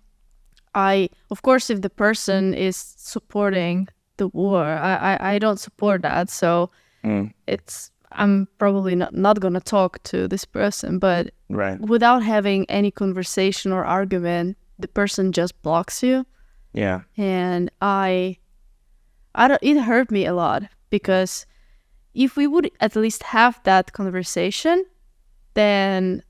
of course, if the person is supporting the war, I don't support that. So I'm probably not going to talk to this person, but without having any conversation or argument, the person just blocks you. Yeah. And it hurt me a lot, because if we would at least have that conversation, then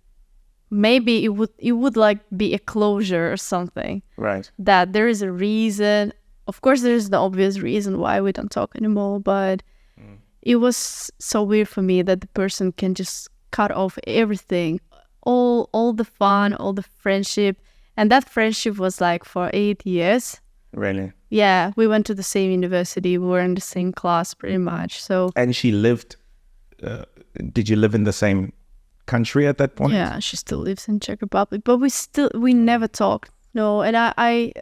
maybe it would like be a closure or something. Right. That there is a reason. Of course, there is the obvious reason why we don't talk anymore, but it was so weird for me that the person can just cut off everything, all the fun, all the friendship, and that friendship was like for 8 years. Really? Yeah, we went to the same university. We were in the same class pretty much. So. And she lived. Did you live in the same country at that point? Yeah, she still lives in Czech Republic, but we never talked. No, and I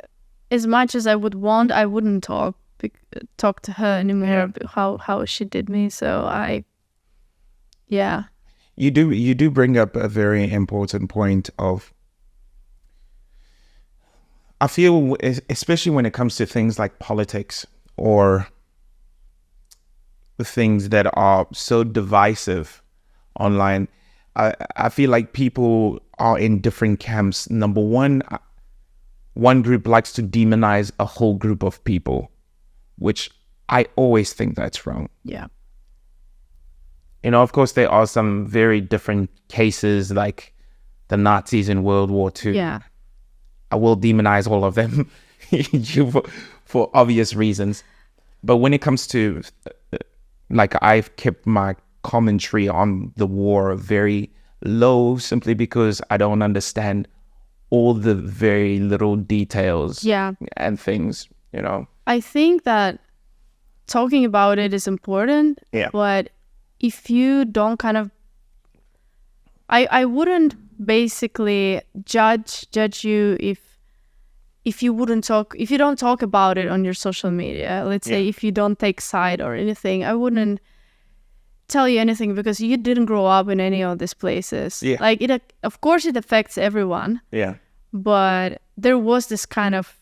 as much as I would want, I wouldn't talk to her anymore. How she did me. So yeah. You do bring up a very important point of. I feel, especially when it comes to things like politics or things that are so divisive online, I feel like people are in different camps. Number one group likes to demonize a whole group of people, which I always think that's wrong. Yeah. You know, of course, there are some very different cases like the Nazis in World War II. Yeah. I will demonize all of them for obvious reasons. But when it comes to, like, I've kept my commentary on the war very low simply because I don't understand all the very little details and things, you know. I think that talking about it is important, but if you don't kind of, I wouldn't basically judge you if you don't talk about it on your social media. Let's say if you don't take side or anything, I wouldn't tell you anything because you didn't grow up in any of these places. Like of course it affects everyone. But there was this kind of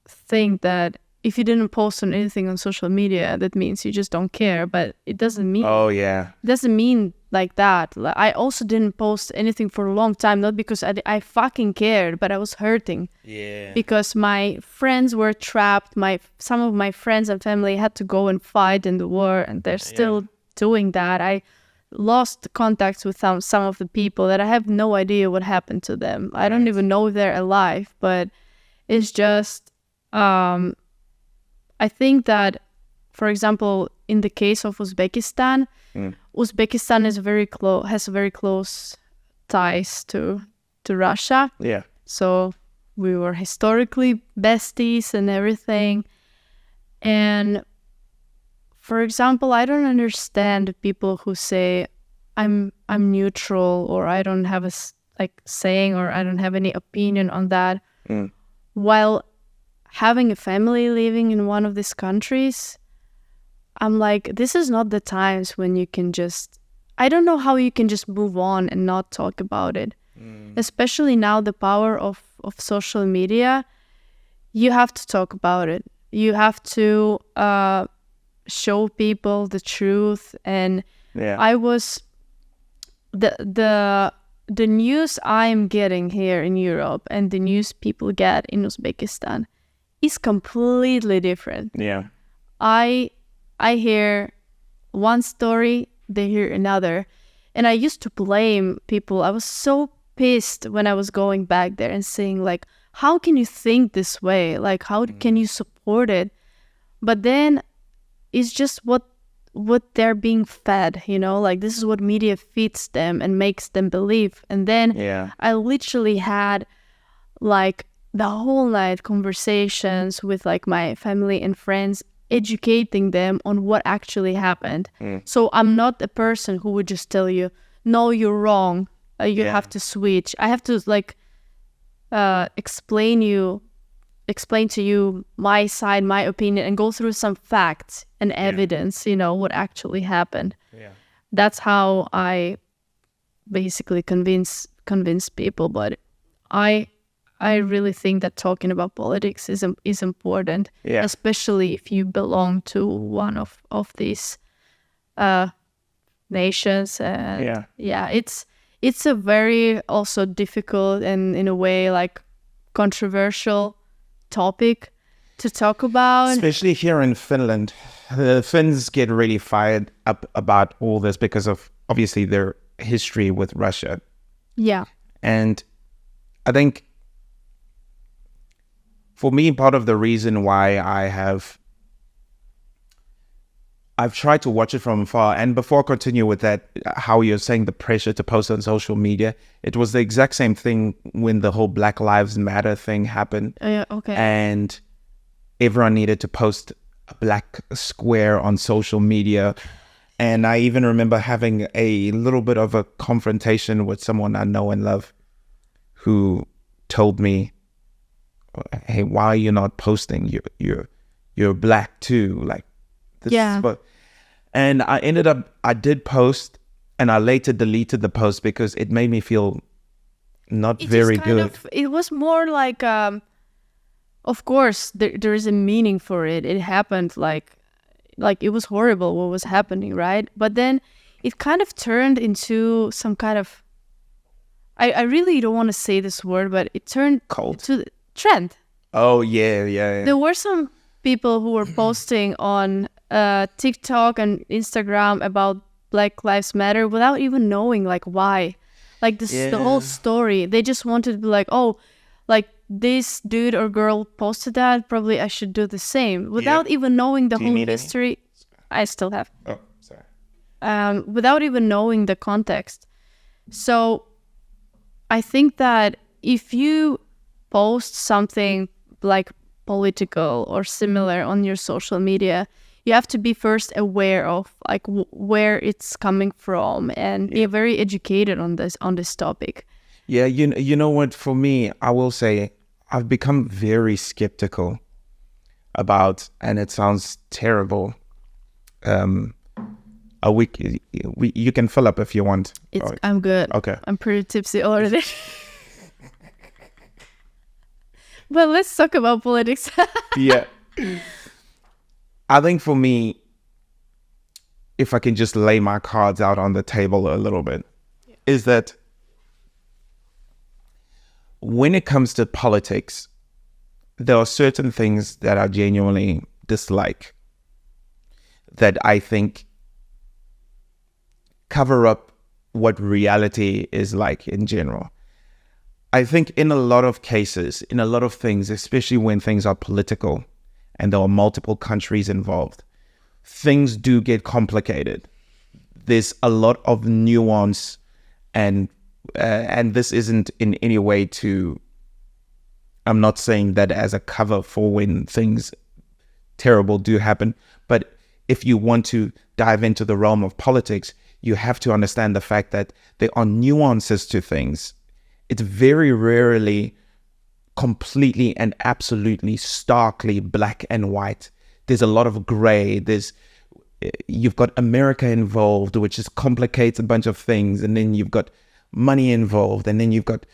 thing that if you didn't post on anything on social media, that means you just don't care. But it doesn't mean. It doesn't mean like that. I also didn't post anything for a long time, not because I fucking cared, but I was hurting. Because my friends were trapped. Some of my friends and family had to go and fight in the war, and they're still doing that. I lost contacts with some of the people that I have no idea what happened to them. I don't even know if they're alive, but it's just, I think that, for example, in the case of Uzbekistan, Uzbekistan is has very close ties to Russia. So we were historically besties and everything. And for example, I don't understand people who say I'm neutral, or I don't have a saying, or I don't have any opinion on that, while having a family living in one of these countries. I'm like, this is not the times when you can just, I don't know how you can just move on and not talk about it. Especially now, the power of social media, you have to talk about it. You have to show people the truth. And I was, the news I'm getting here in Europe and the news people get in Uzbekistan is completely different. I hear one story, they hear another. And I used to blame people. I was so pissed when I was going back there and saying, like, how can you think this way? Like, how can you support it? But then it's just what they're being fed, you know? Like, this is what media feeds them and makes them believe. And then I literally had, like, the whole night conversations with, like, my family and friends, educating them on what actually happened. So I'm not a person who would just tell you, no, you're wrong, you have to switch. I have to, like, explain to you my side, my opinion, and go through some facts and evidence, you know, what actually happened. That's how I basically convince people. But I really think that talking about politics is important, especially if you belong to one of these nations. And it's a very also difficult and in a way like controversial topic to talk about. Especially here in Finland. The Finns get really fired up about all this because of obviously their history with Russia. And I think for me, part of the reason why I have I've tried to watch it from afar. And before I continue with that, how you're saying the pressure to post on social media, it was the exact same thing when the whole Black Lives Matter thing happened. Yeah, okay. And everyone needed to post a black square on social media. And I even remember having a little bit of a confrontation with someone I know and love who told me, hey, why are you not posting? You're black too. Like, this is what... And I did post, and I later deleted the post because it made me feel not very good. It was more like, of course, there is a meaning for it. It happened like it was horrible what was happening, right? But then it kind of turned into some kind of, I really don't want to say this word, but it turned to trend. Oh, yeah. There were some people who were posting on TikTok and Instagram about Black Lives Matter without even knowing like why. Like the whole story. They just wanted to be like, oh, like this dude or girl posted that, probably I should do the same. Without even knowing the whole history. I still have. Oh, sorry. Without even knowing the context. So I think that if you post something like political or similar on your social media, you have to be first aware of like where it's coming from and be very educated on this topic. Yeah, you know what, for me, I will say I've become very skeptical about, and it sounds terrible, a week, you can fill up if you want. I'm good. Okay. I'm pretty tipsy already. But let's talk about politics. Yeah. I think for me, if I can just lay my cards out on the table a little bit, is that when it comes to politics, there are certain things that I genuinely dislike that I think cover up what reality is like in general. I think in a lot of cases, in a lot of things, especially when things are political and there are multiple countries involved, things do get complicated. There's a lot of nuance, and this isn't in any way to, I'm not saying that as a cover for when things terrible do happen, but if you want to dive into the realm of politics, you have to understand the fact that there are nuances to things. It's very rarely completely and absolutely starkly black and white. There's a lot of gray. You've got America involved, which just complicates a bunch of things. And then you've got money involved. And then you've got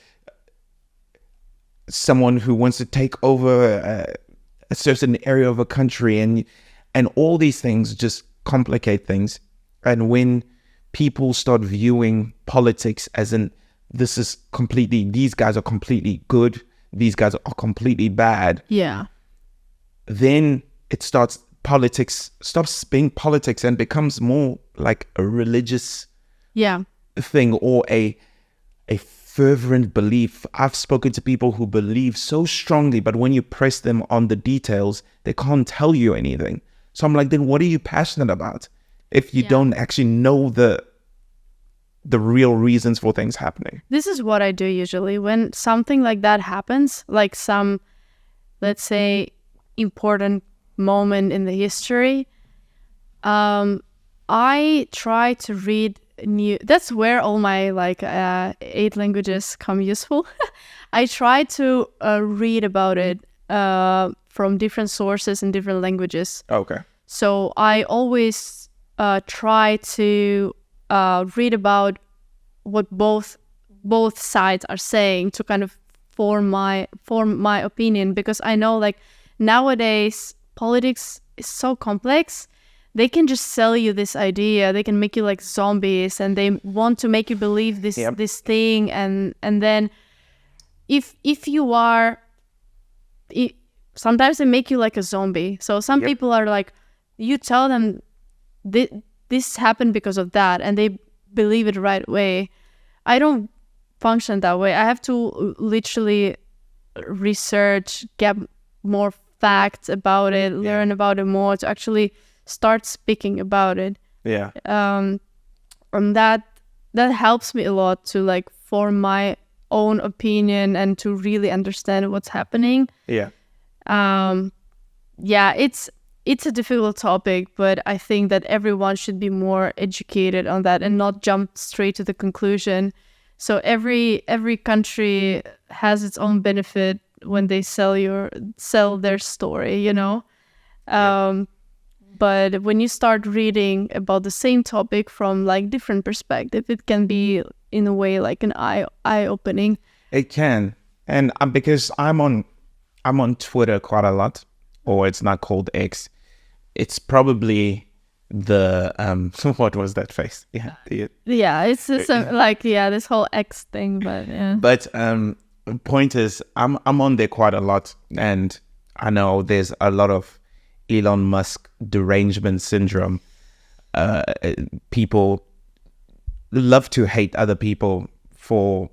someone who wants to take over a certain area of a country. And all these things just complicate things. And when people start viewing politics as in, these guys are completely good, these guys are completely bad. Yeah. Then politics stops being politics and becomes more like a religious thing or a fervent belief. I've spoken to people who believe so strongly, but when you press them on the details, they can't tell you anything. So I'm like, then what are you passionate about if you don't actually know the real reasons for things happening? This is what I do usually when something like that happens, like some, let's say, important moment in the history. I try to read that's where all my 8 languages come useful. I try to read about it from different sources in different languages. Okay. So I always try to read about what both sides are saying to kind of form my opinion, because I know nowadays politics is so complex. They can just sell you this idea. They can make you like zombies, and they want to make you believe this this thing, and then if you are, sometimes they make you like a zombie. So some people are like, you tell them this happened because of that, and they believe it right away. I don't function that way. I have to literally research, get more facts about it, learn about it more to actually start speaking about it. Yeah. And that helps me a lot to like form my own opinion and to really understand what's happening. Yeah. Yeah, it's a difficult topic, but I think that everyone should be more educated on that and not jump straight to the conclusion. So every country has its own benefit when they sell their story, you know. But when you start reading about the same topic from like different perspective, it can be in a way like an eye opening. It can, and because I'm on Twitter quite a lot, or it's not called X. It's probably the what was that face? Yeah, it's like this whole X thing, but yeah. But point is, I'm on there quite a lot, and I know there's a lot of Elon Musk derangement syndrome. People love to hate other people for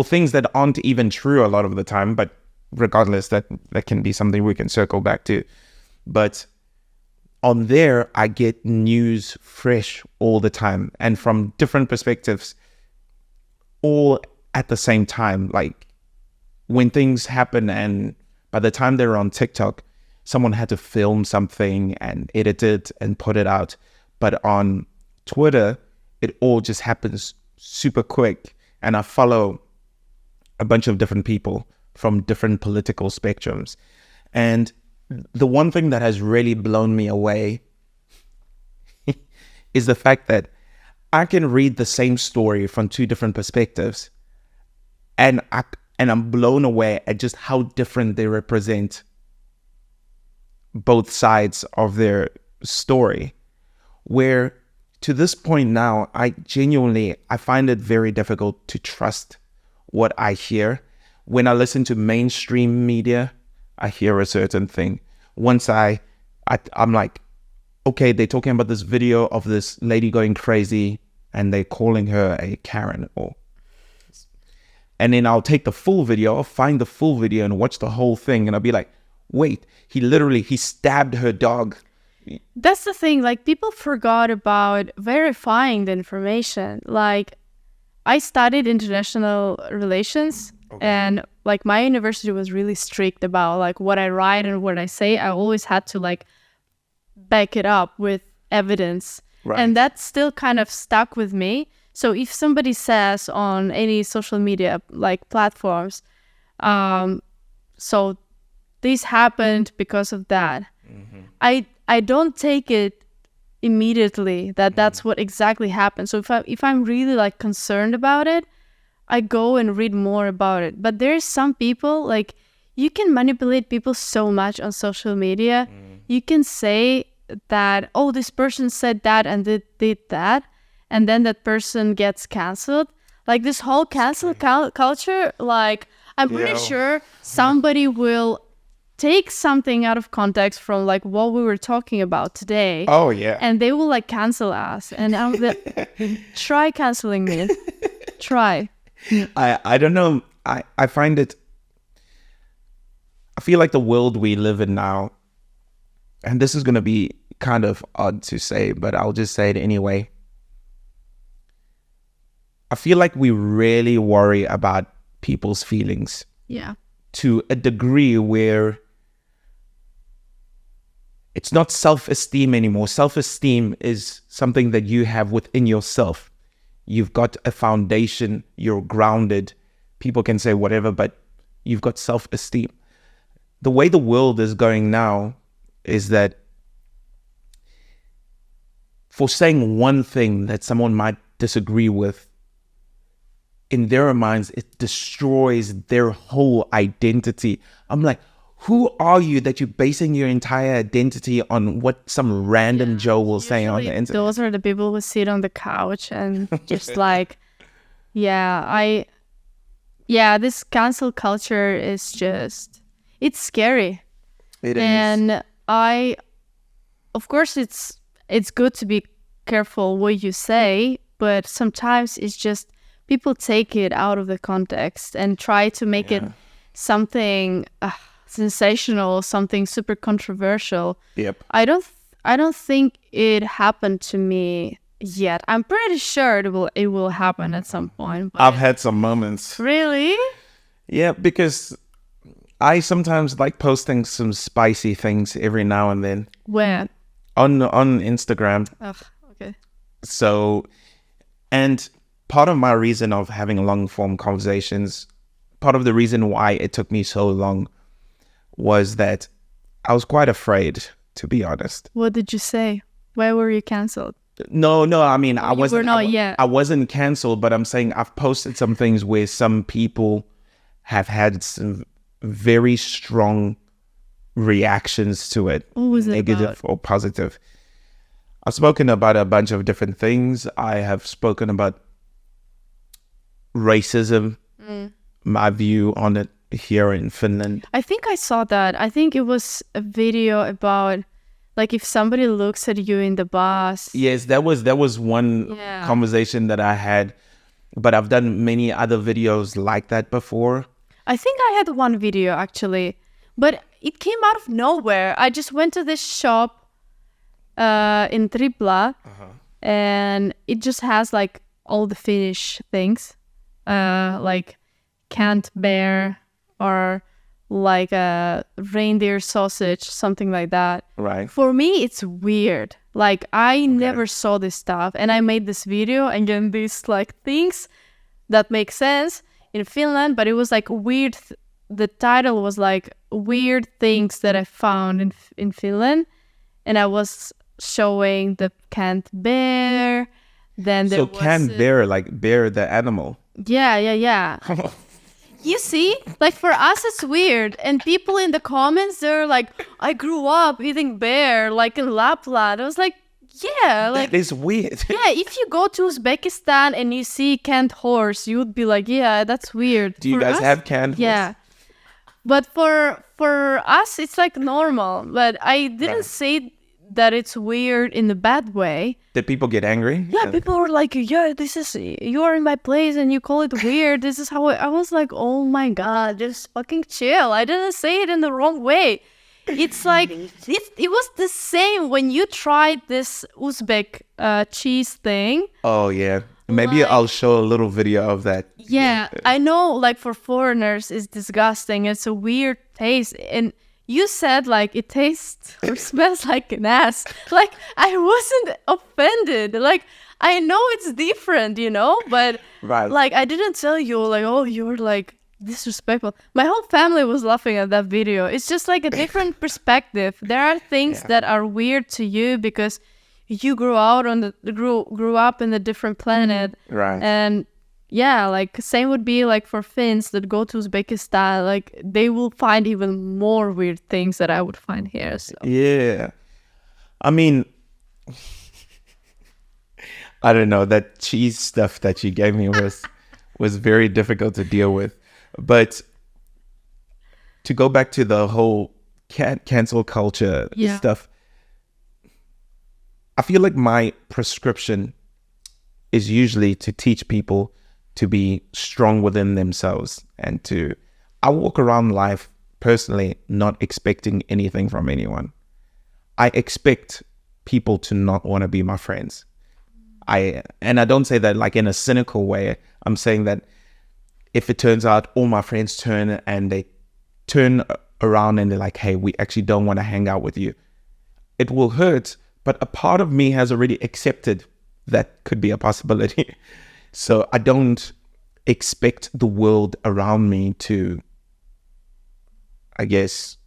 things that aren't even true a lot of the time, but regardless, that can be something we can circle back to. But on there, I get news fresh all the time and from different perspectives, all at the same time. Like when things happen, and by the time they're on TikTok, someone had to film something and edit it and put it out. But on Twitter, it all just happens super quick. And I follow a bunch of different people from different political spectrums. And the one thing that has really blown me away is the fact that I can read the same story from two different perspectives, and I'm blown away at just how different they represent both sides of their story. Where to this point now, I find it very difficult to trust what I hear. When I listen to mainstream media, I hear a certain thing. Once I'm like, okay, they're talking about this video of this lady going crazy and they're calling her a Karen, and then I'll take the full video, I'll find the full video and watch the whole thing, and I'll be like, wait, he stabbed her dog. That's the thing, like people forgot about verifying the information. Like I studied international relations. Okay. And like my university was really strict about like what I write and what I say. I always had to like back it up with evidence. Right. And that still kind of stuck with me. So if somebody says on any social media like platforms, so this happened because of that, I don't take it immediately that that's what exactly happened. So if I'm really like concerned about it, I go and read more about it. But there's some people, like, you can manipulate people so much on social media. You can say that, oh, this person said that and did that, and then that person gets canceled. Like this whole cancel culture, like I'm pretty sure somebody will take something out of context from like what we were talking about today. Oh yeah. And they will like cancel us. And I'm try canceling me. Try. I don't know. I find it, I feel like the world we live in now, and this is going to be kind of odd to say, but I'll just say it anyway. I feel like we really worry about people's feelings. Yeah. To a degree where it's not self-esteem anymore. Self-esteem is something that you have within yourself. You've got a foundation, you're grounded. People can say whatever, but you've got self-esteem. The way the world is going now is that for saying one thing that someone might disagree with, in their minds, it destroys their whole identity. I'm like, who are you that you're basing your entire identity on what some random Joe will say on the internet? Those are the people who sit on the couch and just like, this cancel culture is just, it's scary. It is. And of course, it's good to be careful what you say, but sometimes it's just people take it out of the context and try to make it something sensational, something super controversial. Yep. I I don't think it happened to me yet. I'm pretty sure it will happen at some point. But I've had some moments. really? Yeah, because I sometimes like posting some spicy things every now and then Where? on Instagram. Ugh, okay. So, and part of my reason of having long form conversations, part of the reason why it took me so long was that I was quite afraid, to be honest. What did you say? Why were you cancelled? No, I mean, I wasn't. not yet. I wasn't cancelled, but I'm saying I've posted some things where some people have had some very strong reactions to it, What was it negative about? or positive. I've spoken about a bunch of different things. I have spoken about racism, my view on it here in Finland. I think I saw that. I think it was a video about like if somebody looks at you in the bus. Yes, that was one Yeah. conversation that I had, but I've done many other videos like that before. I think I had one video actually, but it came out of nowhere. I just went to this shop in Tripla, and it just has like all the Finnish things, like canned bear or like a reindeer sausage, something like that. Right. For me, it's weird. Like I never saw this stuff, and I made this video, and then these like things that make sense in Finland, but it was like weird. The title was like weird things that I found in Finland, and I was showing the canned bear. Then there So was canned bear, like bear the animal. yeah. You see, like for us it's weird, and people in the comments they're like, "I grew up eating bear like in Lapland." I was like, "Yeah, like That is weird. yeah." If you go to Uzbekistan and you see canned horse, you would be like, "Yeah, that's weird." Do you For guys us, have canned Yeah, horse? but for us it's like normal. But I didn't say that it's weird in a bad way. Did people get angry? Yeah, people were like, "Yeah, this is you're in my place and you call it weird. This is how I was like, oh my god, just fucking chill. I didn't say it in the wrong way. It's like it was the same when you tried this Uzbek cheese thing. Oh yeah. Maybe Like- I'll show a little video of that. Yeah, I know. Like for foreigners, it's disgusting. It's a weird taste, and you said like it tastes or smells like an ass. Like I wasn't offended. Like I know it's different, but Right. like I didn't tell you like, oh, you're like disrespectful. My whole family was laughing at that video. It's just like a different perspective. There are things that are weird to you because you grew up in a different planet. Right. And yeah, like same would be like for Finns that go to Uzbekistan, like they will find even more weird things that I would find here. So Yeah. I mean, I don't know, that cheese stuff that you gave me was very difficult to deal with. But to go back to the whole cancel culture stuff, I feel like my prescription is usually to teach people to be strong within themselves and I walk around life personally not expecting anything from anyone. I expect people to not want to be my friends. I don't say that like in a cynical way. I'm saying that if it turns out all my friends turn around and they're like, hey, we actually don't want to hang out with you, it will hurt. But a part of me has already accepted that could be a possibility. So I don't expect the world around me to, I guess,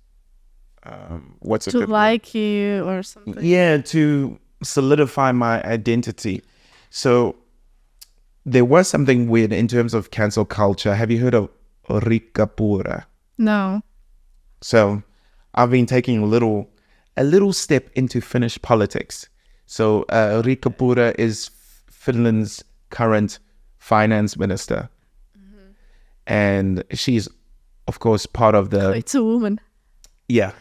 what's a to good like you or something. word? Yeah, to solidify my identity. So there was something weird in terms of cancel culture. Have you heard of Rikapura? No. So I've been taking a little step into Finnish politics. So Rikapura is Finland's current finance minister. And she's, of course, part of the... It's a woman. Yeah.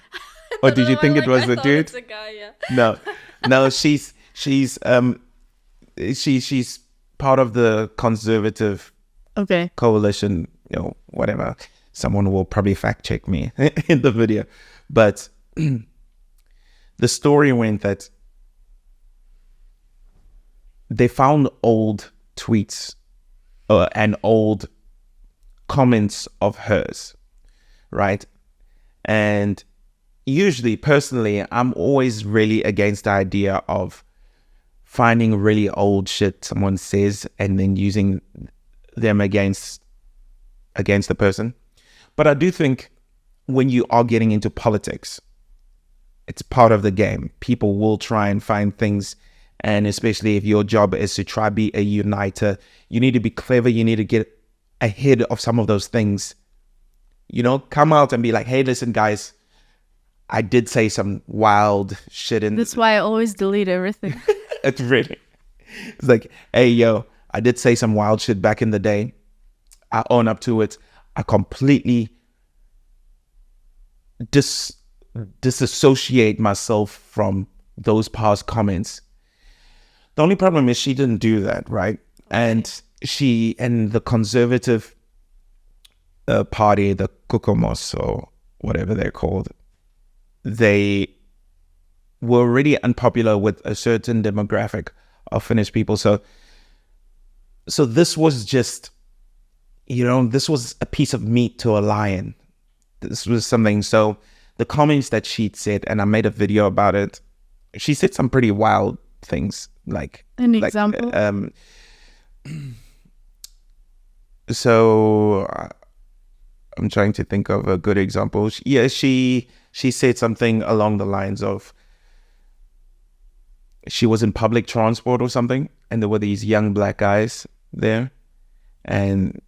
Or did you think it was a dude? It's a guy, yeah. No, she's part of the conservative Okay. coalition, whatever. Someone will probably fact check me in the video. But the the story went that they found old tweets and old comments of hers, right? And usually, personally, I'm always really against the idea of finding really old shit someone says and then using them against the person. But I do think when you are getting into politics, it's part of the game. People will try and find things, and especially if your job is to try be a uniter, you need to be clever. You need to get ahead of some of those things. Come out and be like, hey, listen, guys, I did say some wild shit. That's why I always delete everything. It's like, hey, yo, I did say some wild shit back in the day. I own up to it. I completely disassociate myself from those past comments. The only problem is she didn't do that, right? And the conservative party, the Kukomos or whatever they're called, they were already unpopular with a certain demographic of Finnish people. So this was just, this was a piece of meat to a lion. This was something. So the comments that she said, and I made a video about it, she said some pretty wild things. Like an example. So I'm trying to think of a good example. She said something along the lines of, she was in public transport or something, and there were these young black guys there, and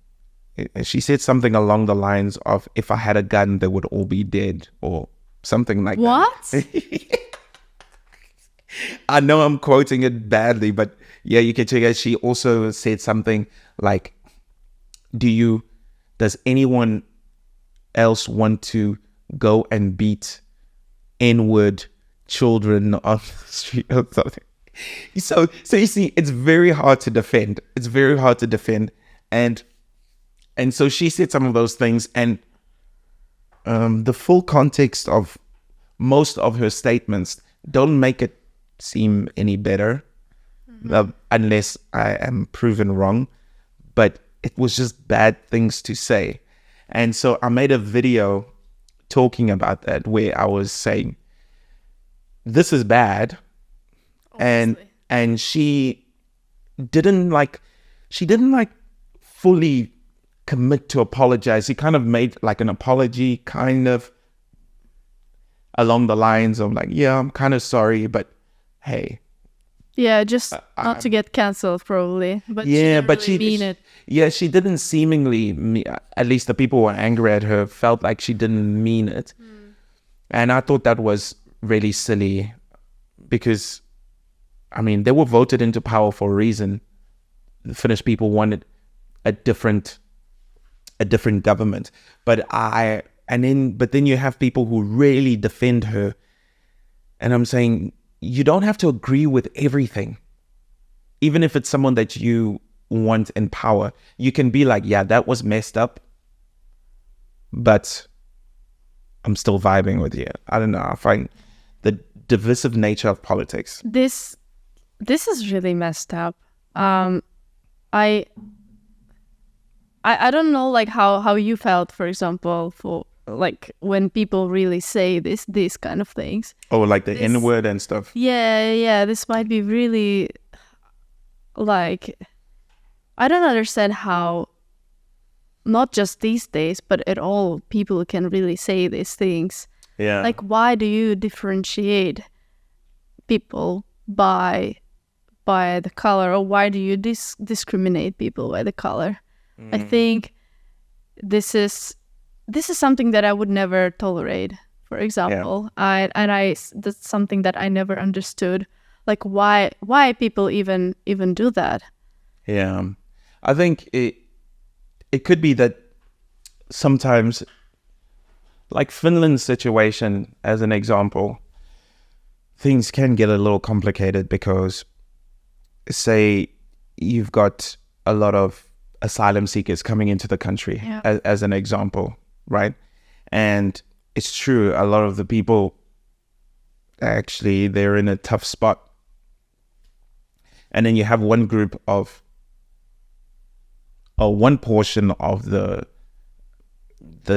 she said something along the lines of, if I had a gun, they would all be dead, or something like what? that. I know I'm quoting it badly, but yeah, you can check it. She also said something like, does anyone else want to go and beat N-word children on the street or something? So you see, it's very hard to defend. And so she said some of those things, and the full context of most of her statements don't make it seem any better, unless I am proven wrong. But it was just bad things to say. And so I made a video talking about that, where I was saying, this is bad. Obviously. And she didn't fully commit to apologize. She kind of made like an apology, kind of along the lines of like, yeah, I'm kind of sorry, but hey. Yeah, just not to get cancelled, probably. But yeah, she but didn't really mean it. Yeah, she didn't seemingly, at least the people who were angry at her felt like she didn't mean it. And I thought that was really silly, because, I mean, they were voted into power for a reason. The Finnish people wanted a different government. But then you have people who really defend her. And I'm saying, you don't have to agree with everything. Even if it's someone that you want in power, you can be like, yeah, that was messed up, but I'm still vibing with you. I don't know. I find the divisive nature of politics. This is really messed up. I don't know, like how you felt, for example, for like when people really say these kind of things. Oh, like the N-word and stuff. Yeah. This might be really, like, I don't understand how, not just these days, but at all, people can really say these things. Yeah. Like, why do you differentiate people by the color, or why do you discriminate people by the color? I think this is something that I would never tolerate, for example. Yeah. That's something that I never understood. Like, why people even do that? Yeah. I think it could be that sometimes, like Finland's situation as an example, things can get a little complicated because, say, you've got a lot of asylum seekers coming into the country, yeah, as an example, right? And it's true, a lot of the people actually they're in a tough spot. And then you have one group of, or one portion of the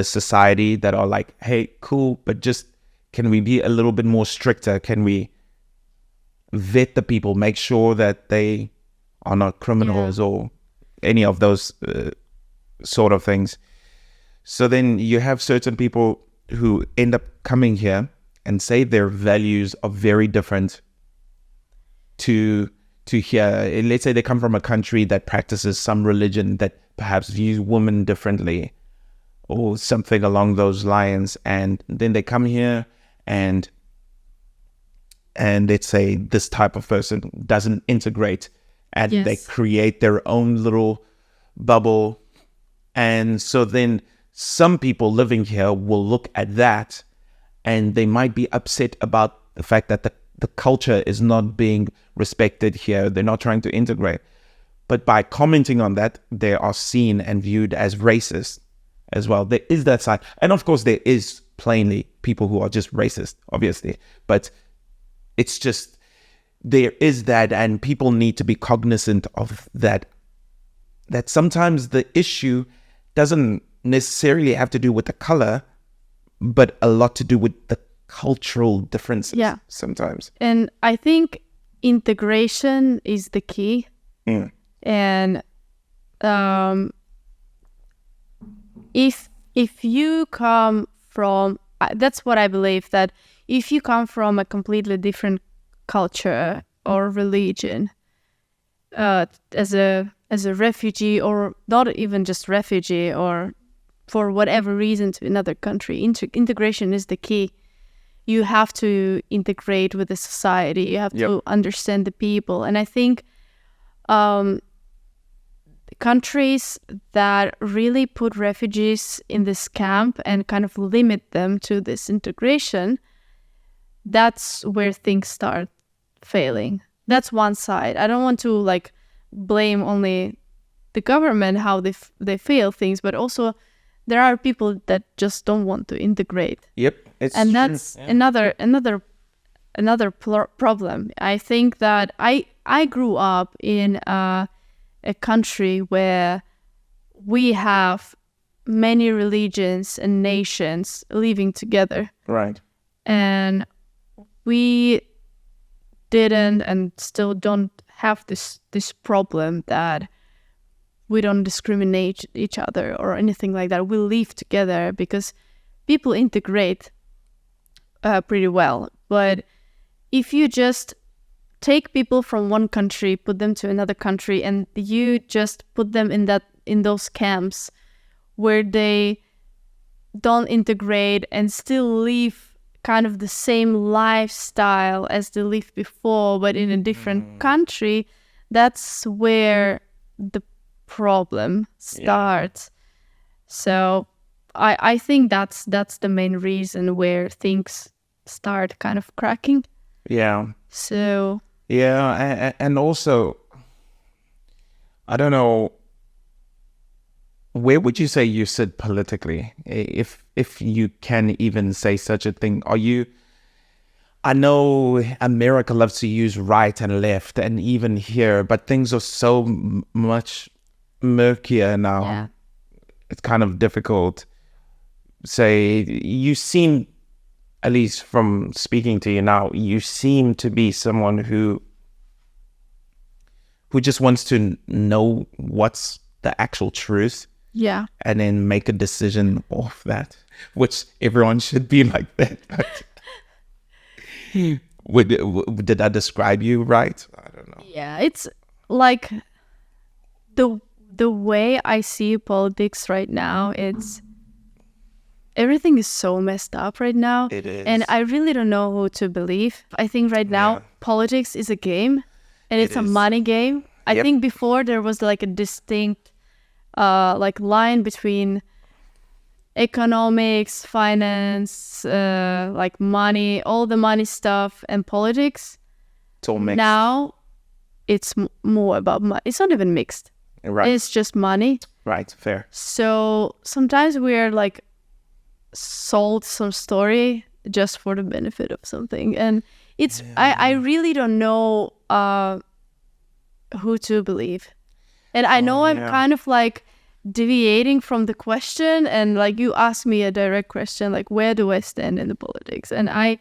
society that are like, hey, cool, but just can we be a little bit more stricter? Can we vet the people, make sure that they are not criminals or any of those sort of things? So then you have certain people who end up coming here and say their values are very different to here. Let's say they come from a country that practices some religion that perhaps views women differently or something along those lines, and then they come here and let's say this type of person doesn't integrate, and they create their own little bubble. And so then some people living here will look at that and they might be upset about the fact that the culture is not being respected here. They're not trying to integrate. But by commenting on that, they are seen and viewed as racist as well. There is that side. And of course, there is plainly people who are just racist, obviously. But it's just, there is that, and people need to be cognizant of that sometimes the issue doesn't necessarily have to do with the color, but a lot to do with the cultural differences sometimes. And I think integration is the key. And if you come from, that's what I believe, that if you come from a completely different culture or religion, as a refugee, or not even just refugee, or for whatever reason to another country, integration is the key. You have to integrate with the society. You have to understand the people. And I think countries that really put refugees in this camp and kind of limit them to this integration, that's where things start failing. That's one side. I don't want to blame only the government how they fail things, but also there are people that just don't want to integrate. And that's another problem. I think that I grew up in a country where we have many religions and nations living together. Right. And we didn't and still don't have this problem that we don't discriminate each other or anything like that. We live together because people integrate pretty well. But if you just take people from one country, put them to another country, and you just put them in those camps where they don't integrate and still live kind of the same lifestyle as they lived before, but in a different country, that's where the problem starts. So I think that's the main reason where things start kind of cracking. So and also, I don't know, where would you say you sit politically, if you can even say such a thing? I know America loves to use right and left, and even here, but things are so much murkier now. It's kind of difficult. Say, you seem, at least from speaking to you now, you seem to be someone who just wants to know what's the actual truth. And then make a decision off that, which everyone should be like that. Did I describe you right? I don't know. It's like the way I see politics right now, everything is so messed up right now. It is. And I really don't know who to believe. I think right now politics is a game, and it's a money game. I think before there was a distinct line between economics, finance, money, all the money stuff, and politics. It's all mixed. Now it's more about money. It's not even mixed. Right. It's just money. Right, fair. So sometimes we're sold some story just for the benefit of something. And it's I really don't know who to believe. And I know I'm kind of like deviating from the question, and like you asked me a direct question, like where do I stand in the politics? And I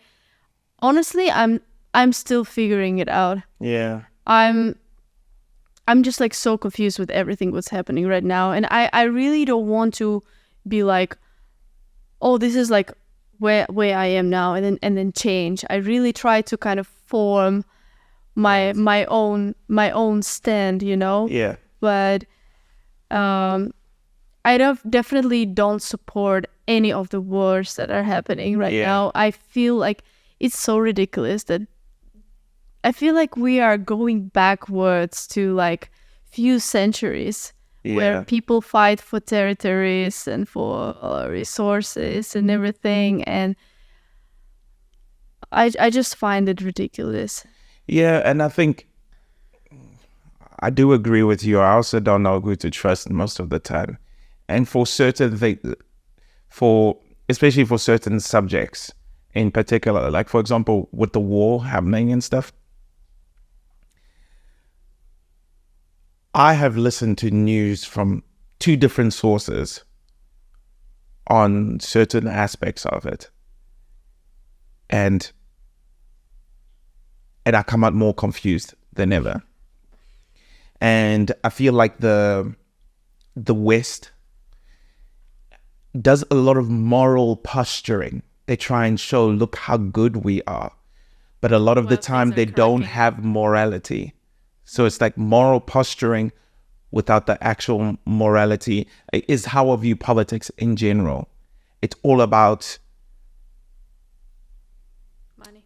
honestly I'm still figuring it out. Yeah. I'm just like so confused with everything what's happening right now. And I really don't want to be like, oh, this is like where I am now and then change. I really try to kind of form my own stand, you know? Yeah. But I definitely don't support any of the wars that are happening right now. I feel like it's so ridiculous that I feel like we are going backwards to like few centuries where people fight for territories and for resources and everything, and I just find it ridiculous. Yeah, and I think I do agree with you. I also don't know who to trust most of the time, and for certain things, especially for certain subjects in particular, like for example with the war happening and stuff. I have listened to news from 2 different sources on certain aspects of it. And I come out more confused than ever. And I feel like the West does a lot of moral posturing. They try and show, look how good we are. But a lot of the time they don't have morality. So it's like moral posturing without the actual morality is how I view politics in general. It's all about money.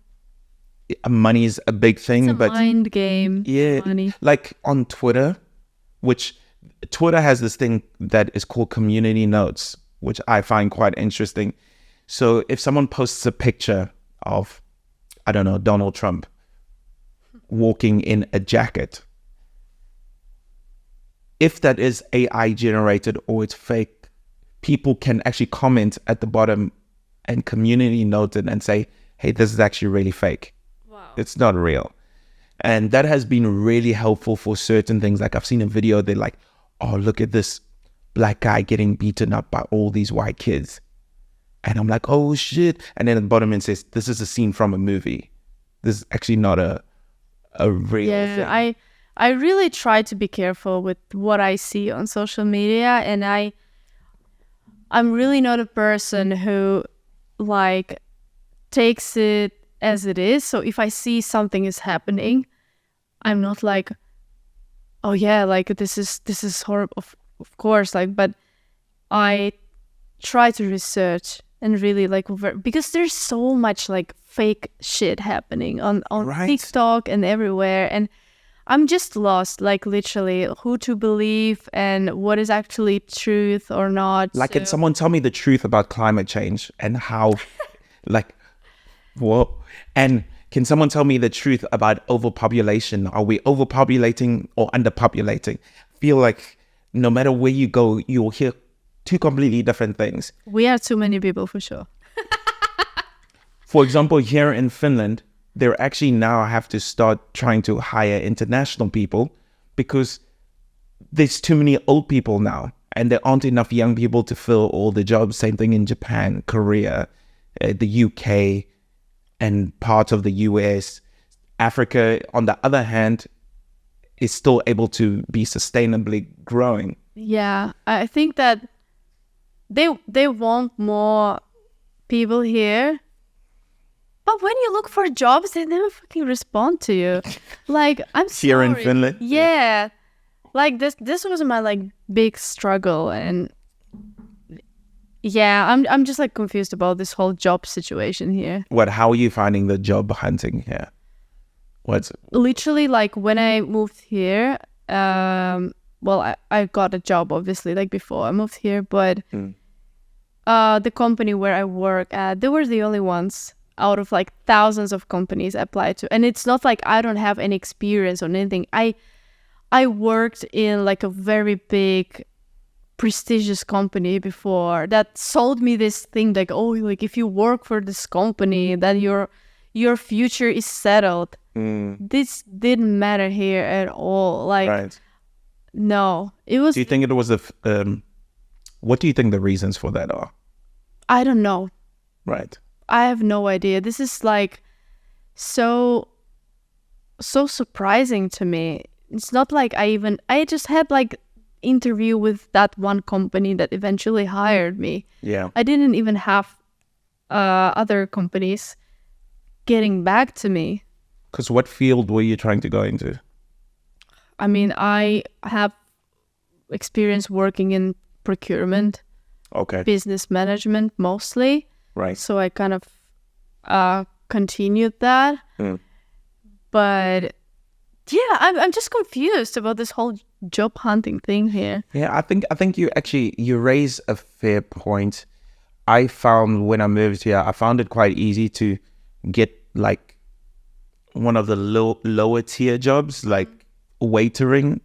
Money is a big thing, it's a mind game. Yeah, money. Like on Twitter, which Twitter has this thing that is called community notes, which I find quite interesting. So if someone posts a picture of, I don't know, Donald Trump walking in a jacket, if that is AI generated or it's fake, people can actually comment at the bottom and community note it and say, hey, this is actually really fake. Wow. It's not real. And that has been really helpful for certain things. Like I've seen a video, they're like, oh, look at this black guy getting beaten up by all these white kids. And I'm like, oh shit. And then at the bottom it says, this is a scene from a movie. This is actually not a real thing. I really try to be careful with what I see on social media, and I'm really not a person who like takes it as it is. So if I see something is happening, I'm not like, oh yeah, like this is horrible, of course, like, but I try to research and really like, because there's so much like fake shit happening on Right. TikTok and everywhere, and I'm just lost, like literally who to believe and what is actually truth or not. Like, can someone tell me the truth about climate change and how, like, what? And can someone tell me the truth about overpopulation? Are we overpopulating or underpopulating? I feel like no matter where you go, you'll hear 2 completely different things. We are too many people for sure. For example, here in Finland, they're actually now have to start trying to hire international people because there's too many old people now and there aren't enough young people to fill all the jobs. Same thing in Japan, Korea, the UK, and parts of the US. Africa, on the other hand, is still able to be sustainably growing. Yeah, I think that they want more people here. But when you look for jobs, they never fucking respond to you. Like, I'm sorry. Here in Finland? Yeah. Like, this was my, like, big struggle. And, yeah, I'm just, like, confused about this whole job situation here. How are you finding the job hunting here? Literally, like, when I moved here, well, I got a job, obviously, like, before I moved here. But the company where I work at, they were the only ones out of like thousands of companies applied to. And it's not like I don't have any experience or anything. I worked in like a very big prestigious company before that sold me this thing like, oh, like if you work for this company, then your future is settled. This didn't matter here at all. Like, Right. no, it was. Do you think it was what do you think the reasons for that are? I don't know. Right. I have no idea. This is like so surprising to me. It's not like I just had like interview with that one company that eventually hired me. Yeah. I didn't even have other companies getting back to me. Because what field were you trying to go into? I mean, I have experience working in procurement, Okay. business management mostly. Right. So I kind of continued that. But yeah, I'm just confused about this whole job hunting thing here. Yeah, I think you raise a fair point. I found when I moved here, I found it quite easy to get like one of the lower tier jobs, like waitering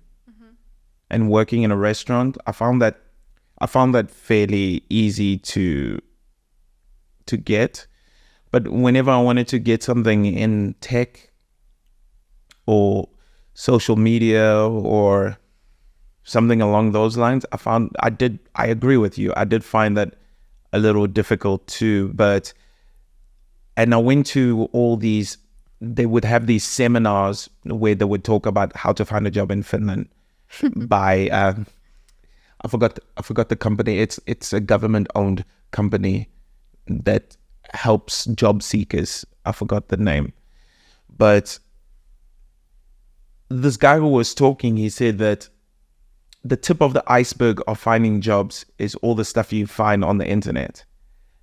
and working in a restaurant. I found that fairly easy to get. But whenever I wanted to get something in tech or social media or something along those lines, I agree with you. I did find that a little difficult too. And I went to all these, they would have these seminars where they would talk about how to find a job in Finland by, I forgot the company. It's a government owned company that helps job seekers. I forgot the name. But this guy who was talking, he said that the tip of the iceberg of finding jobs is all the stuff you find on the internet.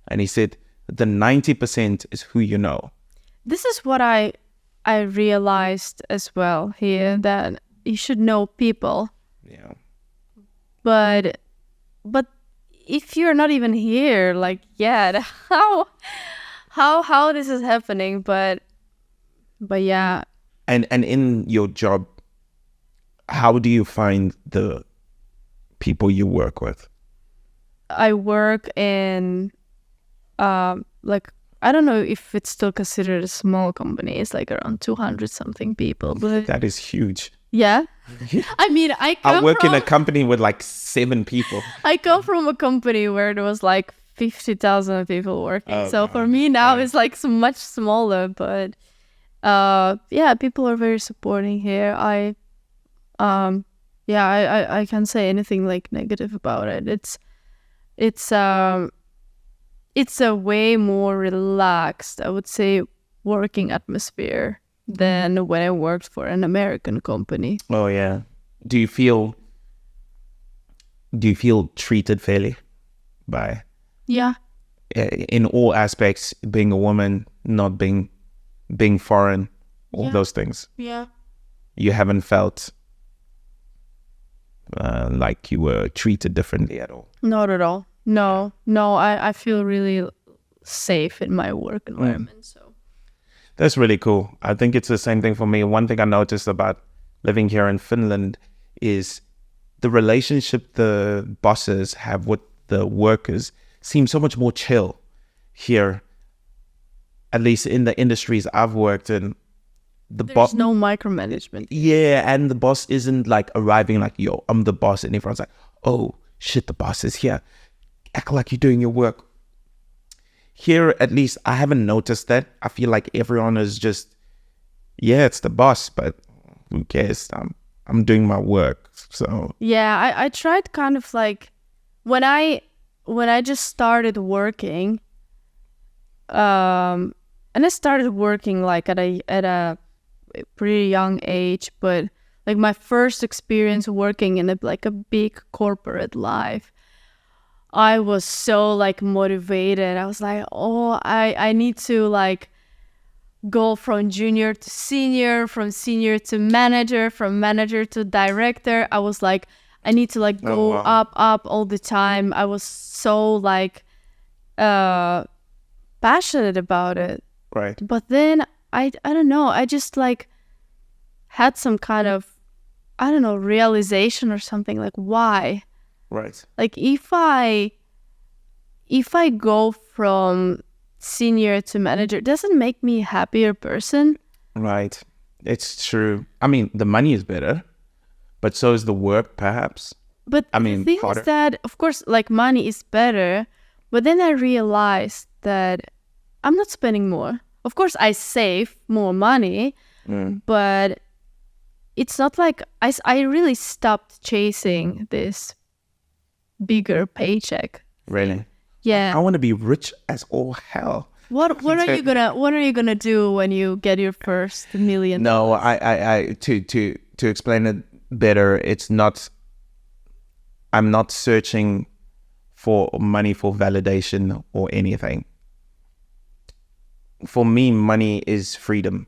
And he said the 90% is who you know. This is what I realized as well here, that you should know people. Yeah. But if you're not even here, like, yeah, how this is happening? But yeah. And in your job, how do you find the people you work with? I work in like, I don't know if it's still considered a small company. It's like around 200 something people. But That is huge. yeah. I mean, I work in a company with like 7 people. I come from a company where there was like 50,000 people working. Oh, so God. for me now it's like so much smaller, but yeah, people are very supporting here. I can't say anything like negative about it. It's a way more relaxed, I would say, working atmosphere than when I worked for an American company. Oh yeah. Do you feel treated fairly by Yeah. in all aspects, being a woman, not being foreign, all Yeah. those things? Yeah. You haven't felt like you were treated differently at all? Not at all. No, I feel really safe in my work environment. So That's really cool. I think it's the same thing for me. One thing I noticed about living here in Finland is the relationship the bosses have with the workers seems so much more chill here, at least in the industries I've worked in. there's no micromanagement. Yeah, and the boss isn't like arriving like, yo, I'm the boss, and everyone's like, oh shit, the boss is here. Act like you're doing your work. Here, at least, I haven't noticed that. I feel like everyone is just, yeah, it's the boss, but who cares? I'm doing my work. So Yeah, I tried kind of like when I just started working, and I started working like at a pretty young age, but like my first experience working in a big corporate life, I was so like motivated. I was like, oh, I need to like go from junior to senior, from senior to manager, from manager to director. I was like, I need to like go up all the time. I was so like passionate about it. right. But then I don't know, I just like had some kind of, I don't know, realization or something, like why Right. Like if I go from senior to manager, it doesn't make me a happier person. Right. It's true. I mean, the money is better, but so is the work, perhaps. But I mean, the thing harder. is that, of course, like money is better, but then I realized that I'm not spending more. Of course, I save more money, but it's not like I really stopped chasing this bigger paycheck. Really? Yeah. I want to be rich as all hell. What are you gonna do when you get your first $1 million? No, I to explain it better, it's not. I'm not searching for money for validation or anything. For me, money is freedom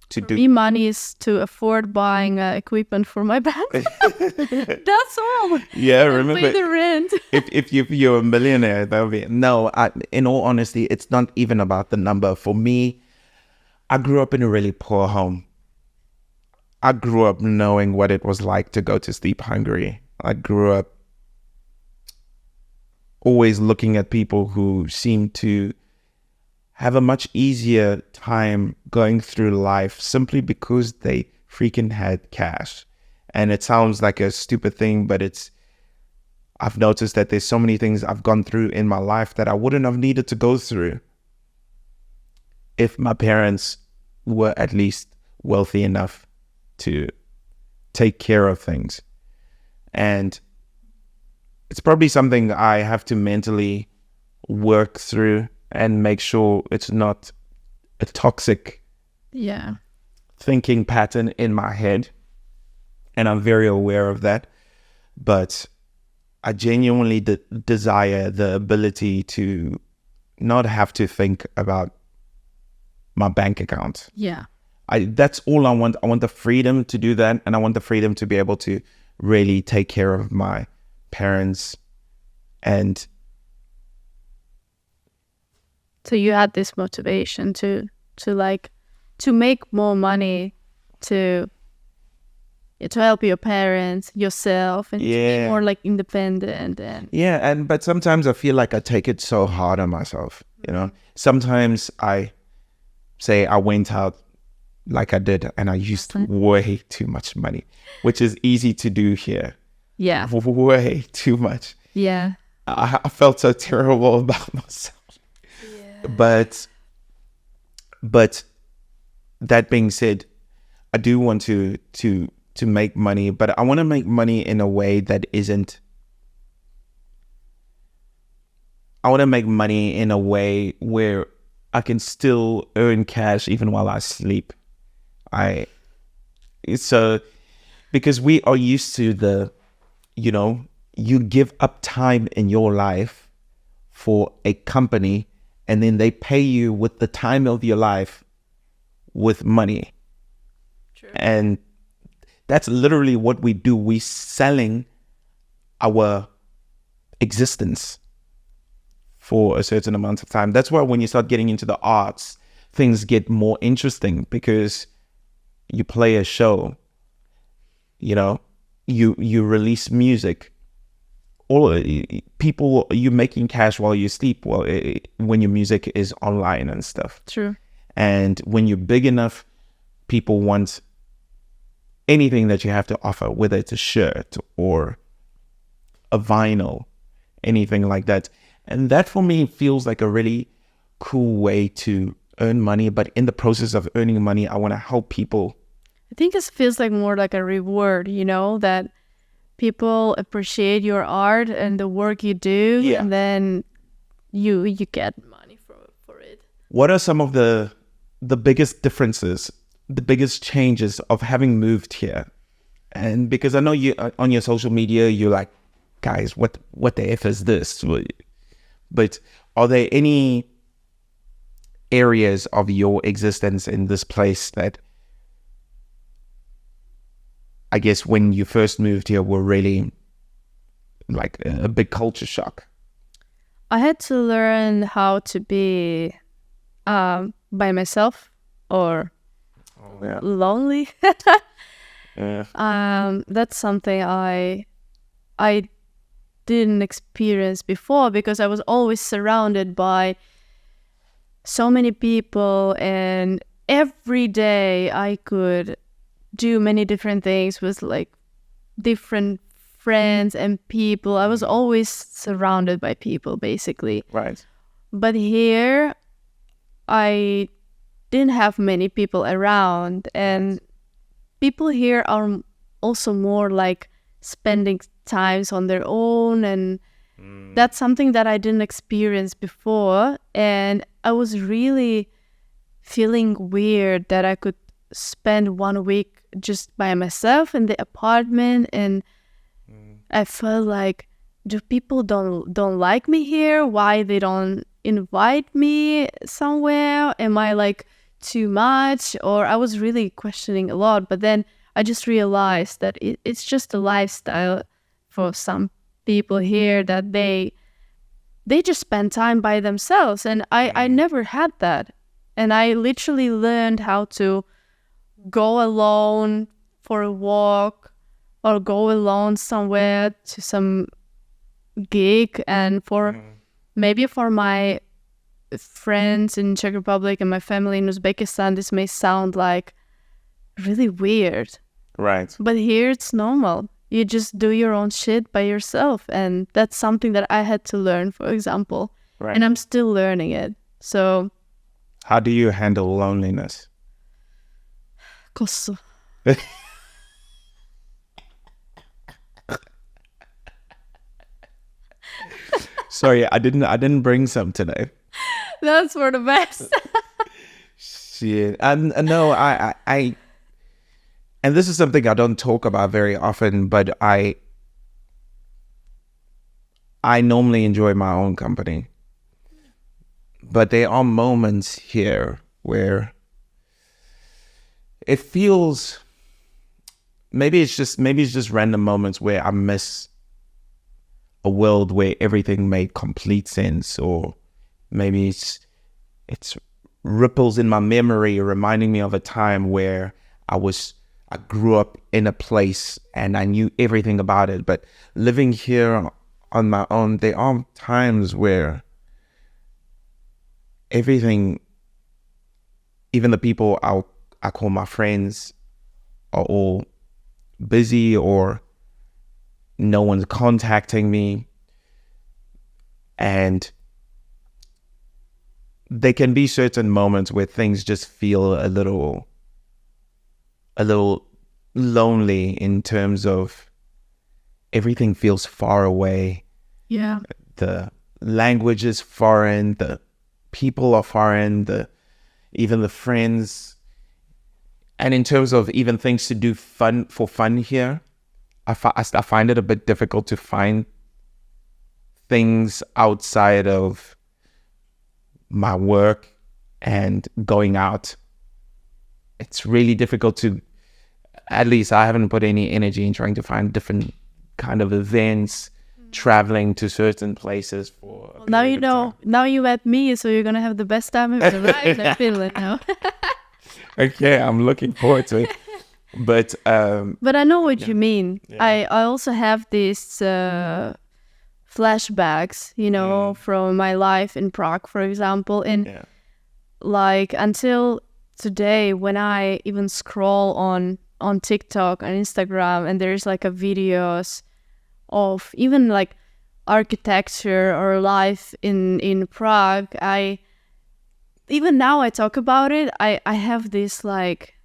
to do. Me, money is to afford buying equipment for my band. That's all. Yeah, And remember. pay the rent. if you're a millionaire, that would be no. In all honesty, it's not even about the number. For me, I grew up in a really poor home. I grew up knowing what it was like to go to sleep hungry. I grew up always looking at people who seem to have a much easier time going through life simply because they freaking had cash. And it sounds like a stupid thing, but I've noticed that there's so many things I've gone through in my life that I wouldn't have needed to go through if my parents were at least wealthy enough to take care of things. And it's probably something I have to mentally work through and make sure it's not a toxic thinking pattern in my head. And I'm very aware of that. But I genuinely desire the ability to not have to think about my bank account. Yeah. That's all I want. I want the freedom to do that. And I want the freedom to be able to really take care of my parents. And so you had this motivation to make more money to help your parents, yourself, and to be more like independent. And but sometimes I feel like I take it so hard on myself. Sometimes I say I went out like I did and I used way too much money, which is easy to do here. Yeah. Way too much. Yeah. I felt so terrible about myself. Yeah. But that being said, I do want to make money, but I want to make money in a way that isn't. I want to make money in a way where I can still earn cash even while I sleep. Because we are used to you give up time in your life for a company and then they pay you with the time of your life with money. True. And that's literally what we do. We selling our existence for a certain amount of time. That's why when you start getting into the arts, things get more interesting because you play a show, you release music. All people, you making cash while you sleep. When your music is online and stuff. True. And when you're big enough, people want anything that you have to offer, whether it's a shirt or a vinyl, anything like that. And that for me feels like a really cool way to earn money. But in the process of earning money, I want to help people. I think this feels like more like a reward, that people appreciate your art and the work you do, and then you get money for it. What are some of the biggest differences, the biggest changes of having moved here? And because I know you on your social media, you're like, guys, what the F is this? But are there any areas of your existence in this place that I guess when you first moved here were really like a big culture shock? I had to learn how to be by myself or lonely. Yeah. That's something I didn't experience before, because I was always surrounded by so many people, and every day I could do many different things with like different friends and people. I was always surrounded by people, basically. Right. But here, I didn't have many people around, and people here are also more like spending times on their own, and that's something that I didn't experience before. And I was really feeling weird that I could spend 1 week just by myself in the apartment, and I felt like, do people don't like me here? Why they don't invite me somewhere? Am I like too much? Or I was really questioning a lot, but then I just realized that it's just a lifestyle for some people here, that they just spend time by themselves, and I never had that. And I literally learned how to go alone for a walk, or go alone somewhere to some gig. And maybe for my friends in Czech Republic and my family in Uzbekistan, this may sound like really weird. Right. But here it's normal. You just do your own shit by yourself. And that's something that I had to learn, for example. Right. And I'm still learning it. So how do you handle loneliness? Kosu. Sorry, I didn't bring some today. That's for the best. Shit. And no, I and this is something I don't talk about very often, but I normally enjoy my own company. But there are moments here where it feels, maybe it's just random moments where I miss a world where everything made complete sense, or maybe it's ripples in my memory reminding me of a time where I grew up in a place and I knew everything about it. But living here on my own, there are times where everything, even the people I call my friends, are all busy, or no one's contacting me. And there can be certain moments where things just feel a little lonely, in terms of everything feels far away. Yeah. The language is foreign, the people are foreign, even the friends. And in terms of even things to do for fun here, I find it a bit difficult to find things outside of my work and going out. It's really difficult to, at least I haven't put any energy in trying to find different kind of events, traveling to certain places for. Well, now you know. Now you met me, so you're gonna have the best time of your life in Finland now. Okay, I'm looking forward to it. But I know what you mean. Yeah. I also have these flashbacks, from my life in Prague, for example. And like until today, when I even scroll on TikTok and Instagram, and there's like a videos of even like architecture or life in Prague, even now I talk about it, I have this like,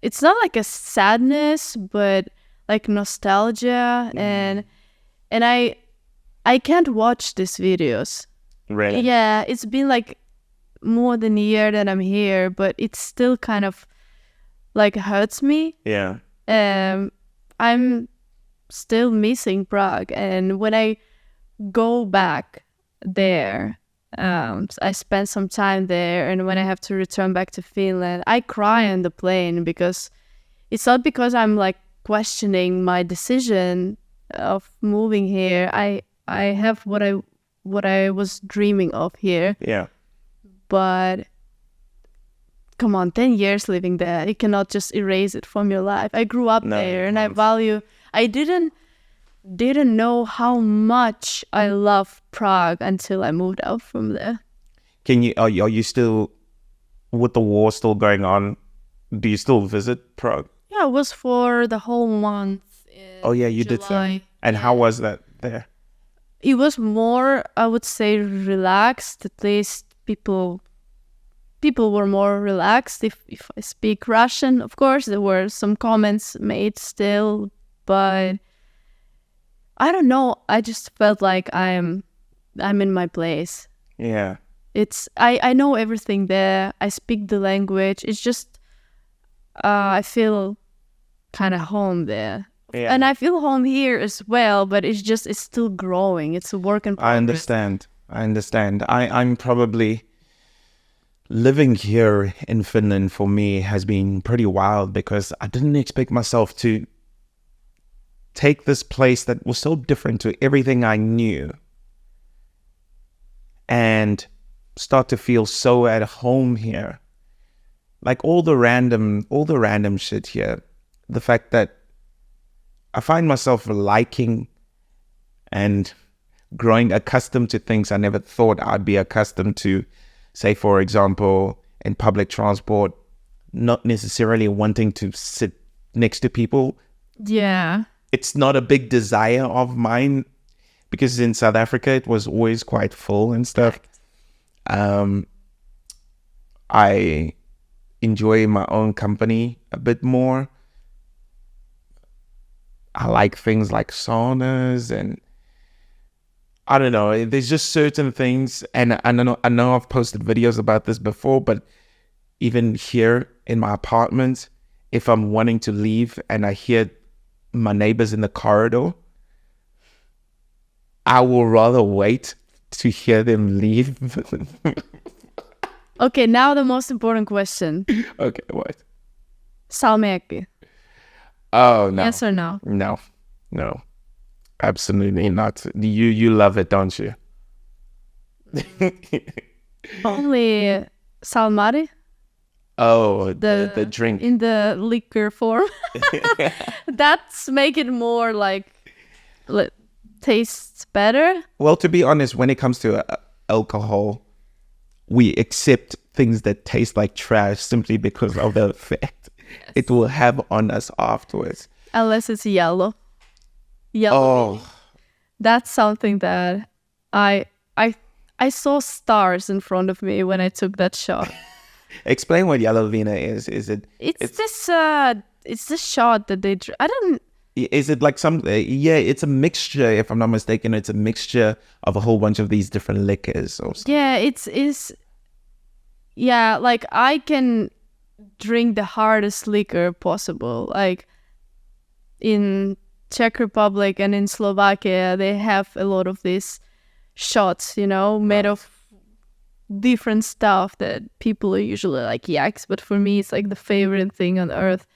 it's not like a sadness, but like nostalgia. And I can't watch these videos. Really? Yeah, it's been like more than a year that I'm here, but it still kind of like hurts me. Yeah. I'm still missing Prague, and when I go back there, I spend some time there, and when I have to return back to Finland, I cry on the plane, because it's not because I'm like questioning my decision of moving here. I have what I was dreaming of here. Yeah. But come on, 10 years living there, you cannot just erase it from your life. I grew up there, and I didn't didn't know how much I love Prague until I moved out from there. Are you still, with the war still going on, do you still visit Prague? Yeah, it was for the whole month. Oh yeah, you did say. And how was that there? It was more, I would say, relaxed. At least people were more relaxed. If I speak Russian, of course, there were some comments made still, but I don't know. I just felt like I'm in my place. Yeah. I know everything there. I speak the language. It's just I feel kind of home there. Yeah. And I feel home here as well, but it's still growing. It's a work in progress. I understand. I'm probably living here in Finland for me has been pretty wild because I didn't expect myself to take this place that was so different to everything I knew and start to feel so at home here. Like all the random shit here. The fact that I find myself liking and growing accustomed to things I never thought I'd be accustomed to. Say, for example, in public transport, not necessarily wanting to sit next to people. Yeah. It's not a big desire of mine because in South Africa, it was always quite full and stuff. I enjoy my own company a bit more. I like things like saunas and I don't know. There's just certain things, and I know I've posted videos about this before, but even here in my apartment, if I'm wanting to leave and I hear my neighbors in the corridor, I will rather wait to hear them leave. Okay, now the most important question. Okay, what? Salmiakki. Oh, no. Yes or no? No. Absolutely not. You love it, don't you? Only salmari. Oh, the drink. In the liquor form. That's make it more like tastes better. Well, to be honest, when it comes to alcohol, we accept things that taste like trash simply because of the effect it will have on us afterwards. Unless it's yellow. Oh, that's something that I saw stars in front of me when I took that shot. Explain what yellow vina is. Is it? It's this shot that they. I don't. Is it like some? Yeah, it's a mixture. If I'm not mistaken, it's a mixture of a whole bunch of these different liquors or something. Yeah, it's. Yeah, like I can drink the hardest liquor possible. Like in Czech Republic and in Slovakia, they have a lot of these shots, made of different stuff that people are usually like yaks, but for me it's like the favorite thing on earth.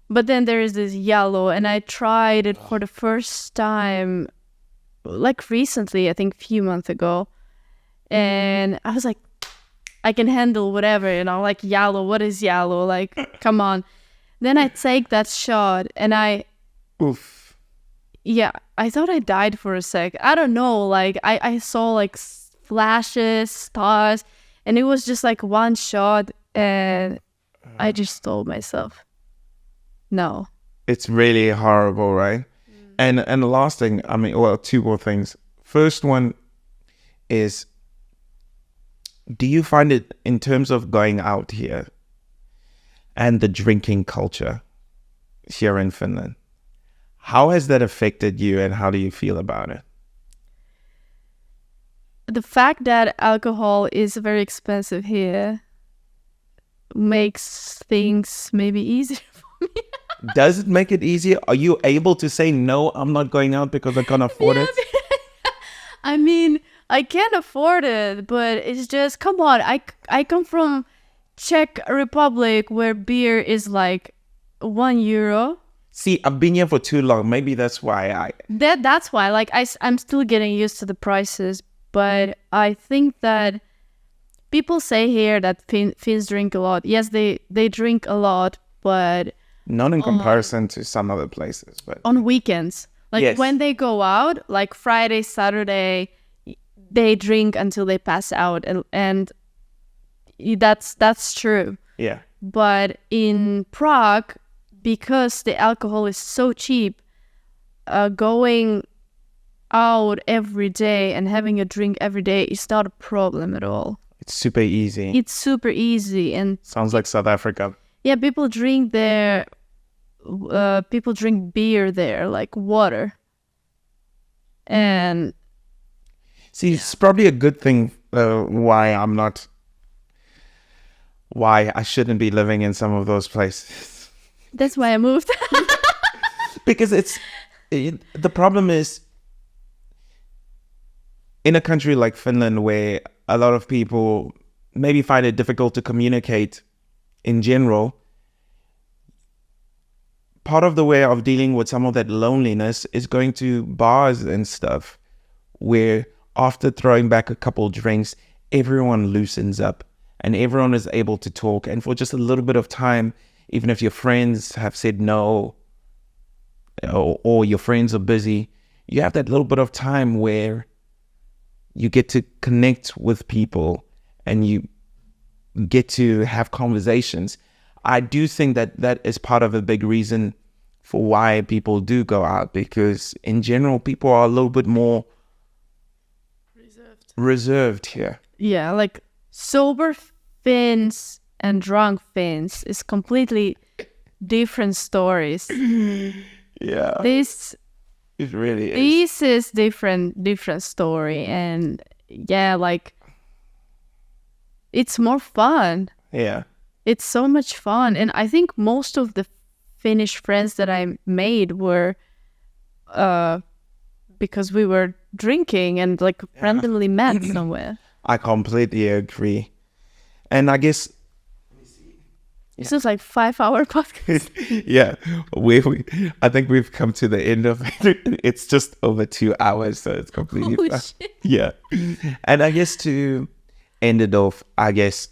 But then there is this yellow, and I tried it for the first time like recently, I think a few months ago, and I was like, I can handle whatever, like yellow, what is yellow, like come on. Then I take that shot and oof. Yeah, I thought I died for a sec. I don't know, like I saw like flashes, stars, and it was just like one shot, and I just told myself, no. It's really horrible, right? And the last thing, two more things. First one is, do you find it in terms of going out here and the drinking culture here in Finland, how has that affected you and how do you feel about it? The fact that alcohol is very expensive here makes things maybe easier for me. Does it make it easier? Are you able to say, no, I'm not going out because I can't afford it? I mean, I can't afford it, but it's just, come on. I come from Czech Republic where beer is like €1. See, I've been here for too long. Maybe that's why That's why, like, I'm still getting used to the prices. But I think that people say here that Finns drink a lot. Yes, they drink a lot, but not in comparison to some other places. But on weekends, Like Yes. when they go out, like Friday, Saturday, they drink until they pass out, and that's true. Yeah. But in Prague, because the alcohol is so cheap, going out every day and having a drink every day is not a problem at all. It's super easy. It's super easy, and Sounds like South Africa. yeah, people drink there. People drink beer there, like water. And See, it's probably a good thing why I shouldn't be living in some of those places. that's why I moved. Because the problem is in a country like Finland where a lot of people maybe find it difficult to communicate in general, part of the way of dealing with some of that loneliness is going to bars and stuff where after throwing back a couple drinks, everyone loosens up and everyone is able to talk. And for just a little bit of time, even if your friends have said no or your friends are busy, you have that little bit of time where you get to connect with people and you get to have conversations. I do think that is part of a big reason for why people do go out, because in general, people are a little bit more reserved here. Yeah, like sober Finns and drunk Finns is completely different stories. Yeah, This it really is. this is different story, and yeah, like it's more fun. Yeah, It's so much fun, and I think most of the Finnish friends that I made were because we were drinking and like randomly met somewhere. I completely agree. And I guess, This is like 5-hour podcast. yeah, I think we've come to the end of it. It's just over 2 hours, so it's completely Holy fine. shit. Yeah. And I guess to end it off, I guess,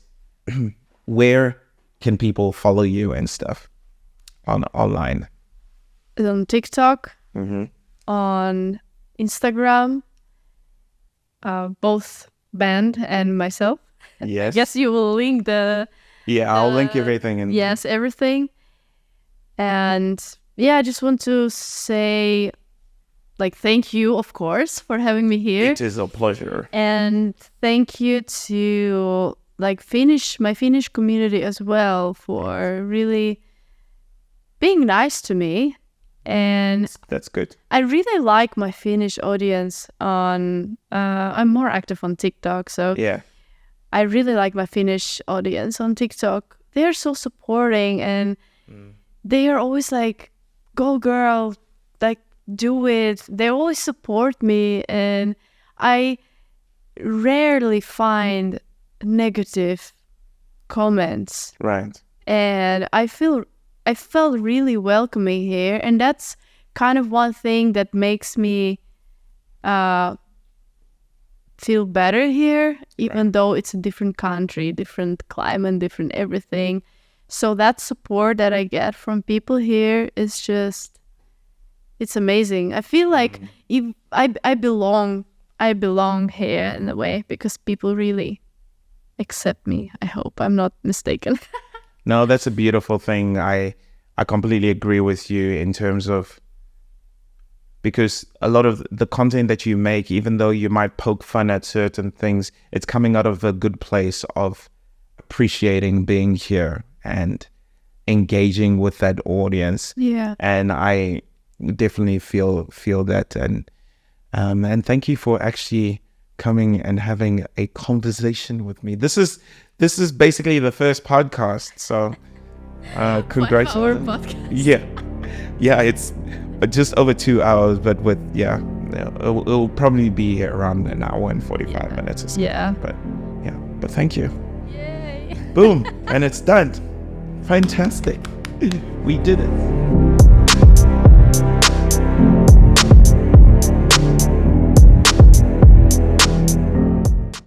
where can people follow you and stuff online? On TikTok, Mm-hmm. on Instagram, both band and myself. Yes. Yes, you will link I'll link everything. And yes, everything. And yeah, I just want to say, like, thank you, of course, for having me here. it is a pleasure. And thank you to like my Finnish community as well for really being nice to me. And That's good. I really like my Finnish audience on I'm more active on TikTok, so Yeah. I really like my Finnish audience on TikTok. They're so supporting, and they are always like, go girl, like do it. They always support me, and I rarely find negative comments. Right. And I felt really welcoming here, and that's kind of one thing that makes me feel better here, even though it's a different country, different climate, different everything. So that support that I get from people here is just, it's amazing. I feel like if I belong here in a way, because people really accept me. I hope I'm not mistaken. No, that's a beautiful thing. I completely agree with you in terms of, because a lot of the content that you make, even though you might poke fun at certain things, it's coming out of a good place of appreciating being here and engaging with that audience. Yeah. And I definitely feel that. And thank you for actually coming and having a conversation with me. This is basically the first podcast, so congratulations. 5-hour podcast. Yeah, it's just over 2 hours, but it'll probably be around an hour and 45 minutes or something. Yeah. But thank you. Yay. Boom, and it's done. Fantastic. We did it.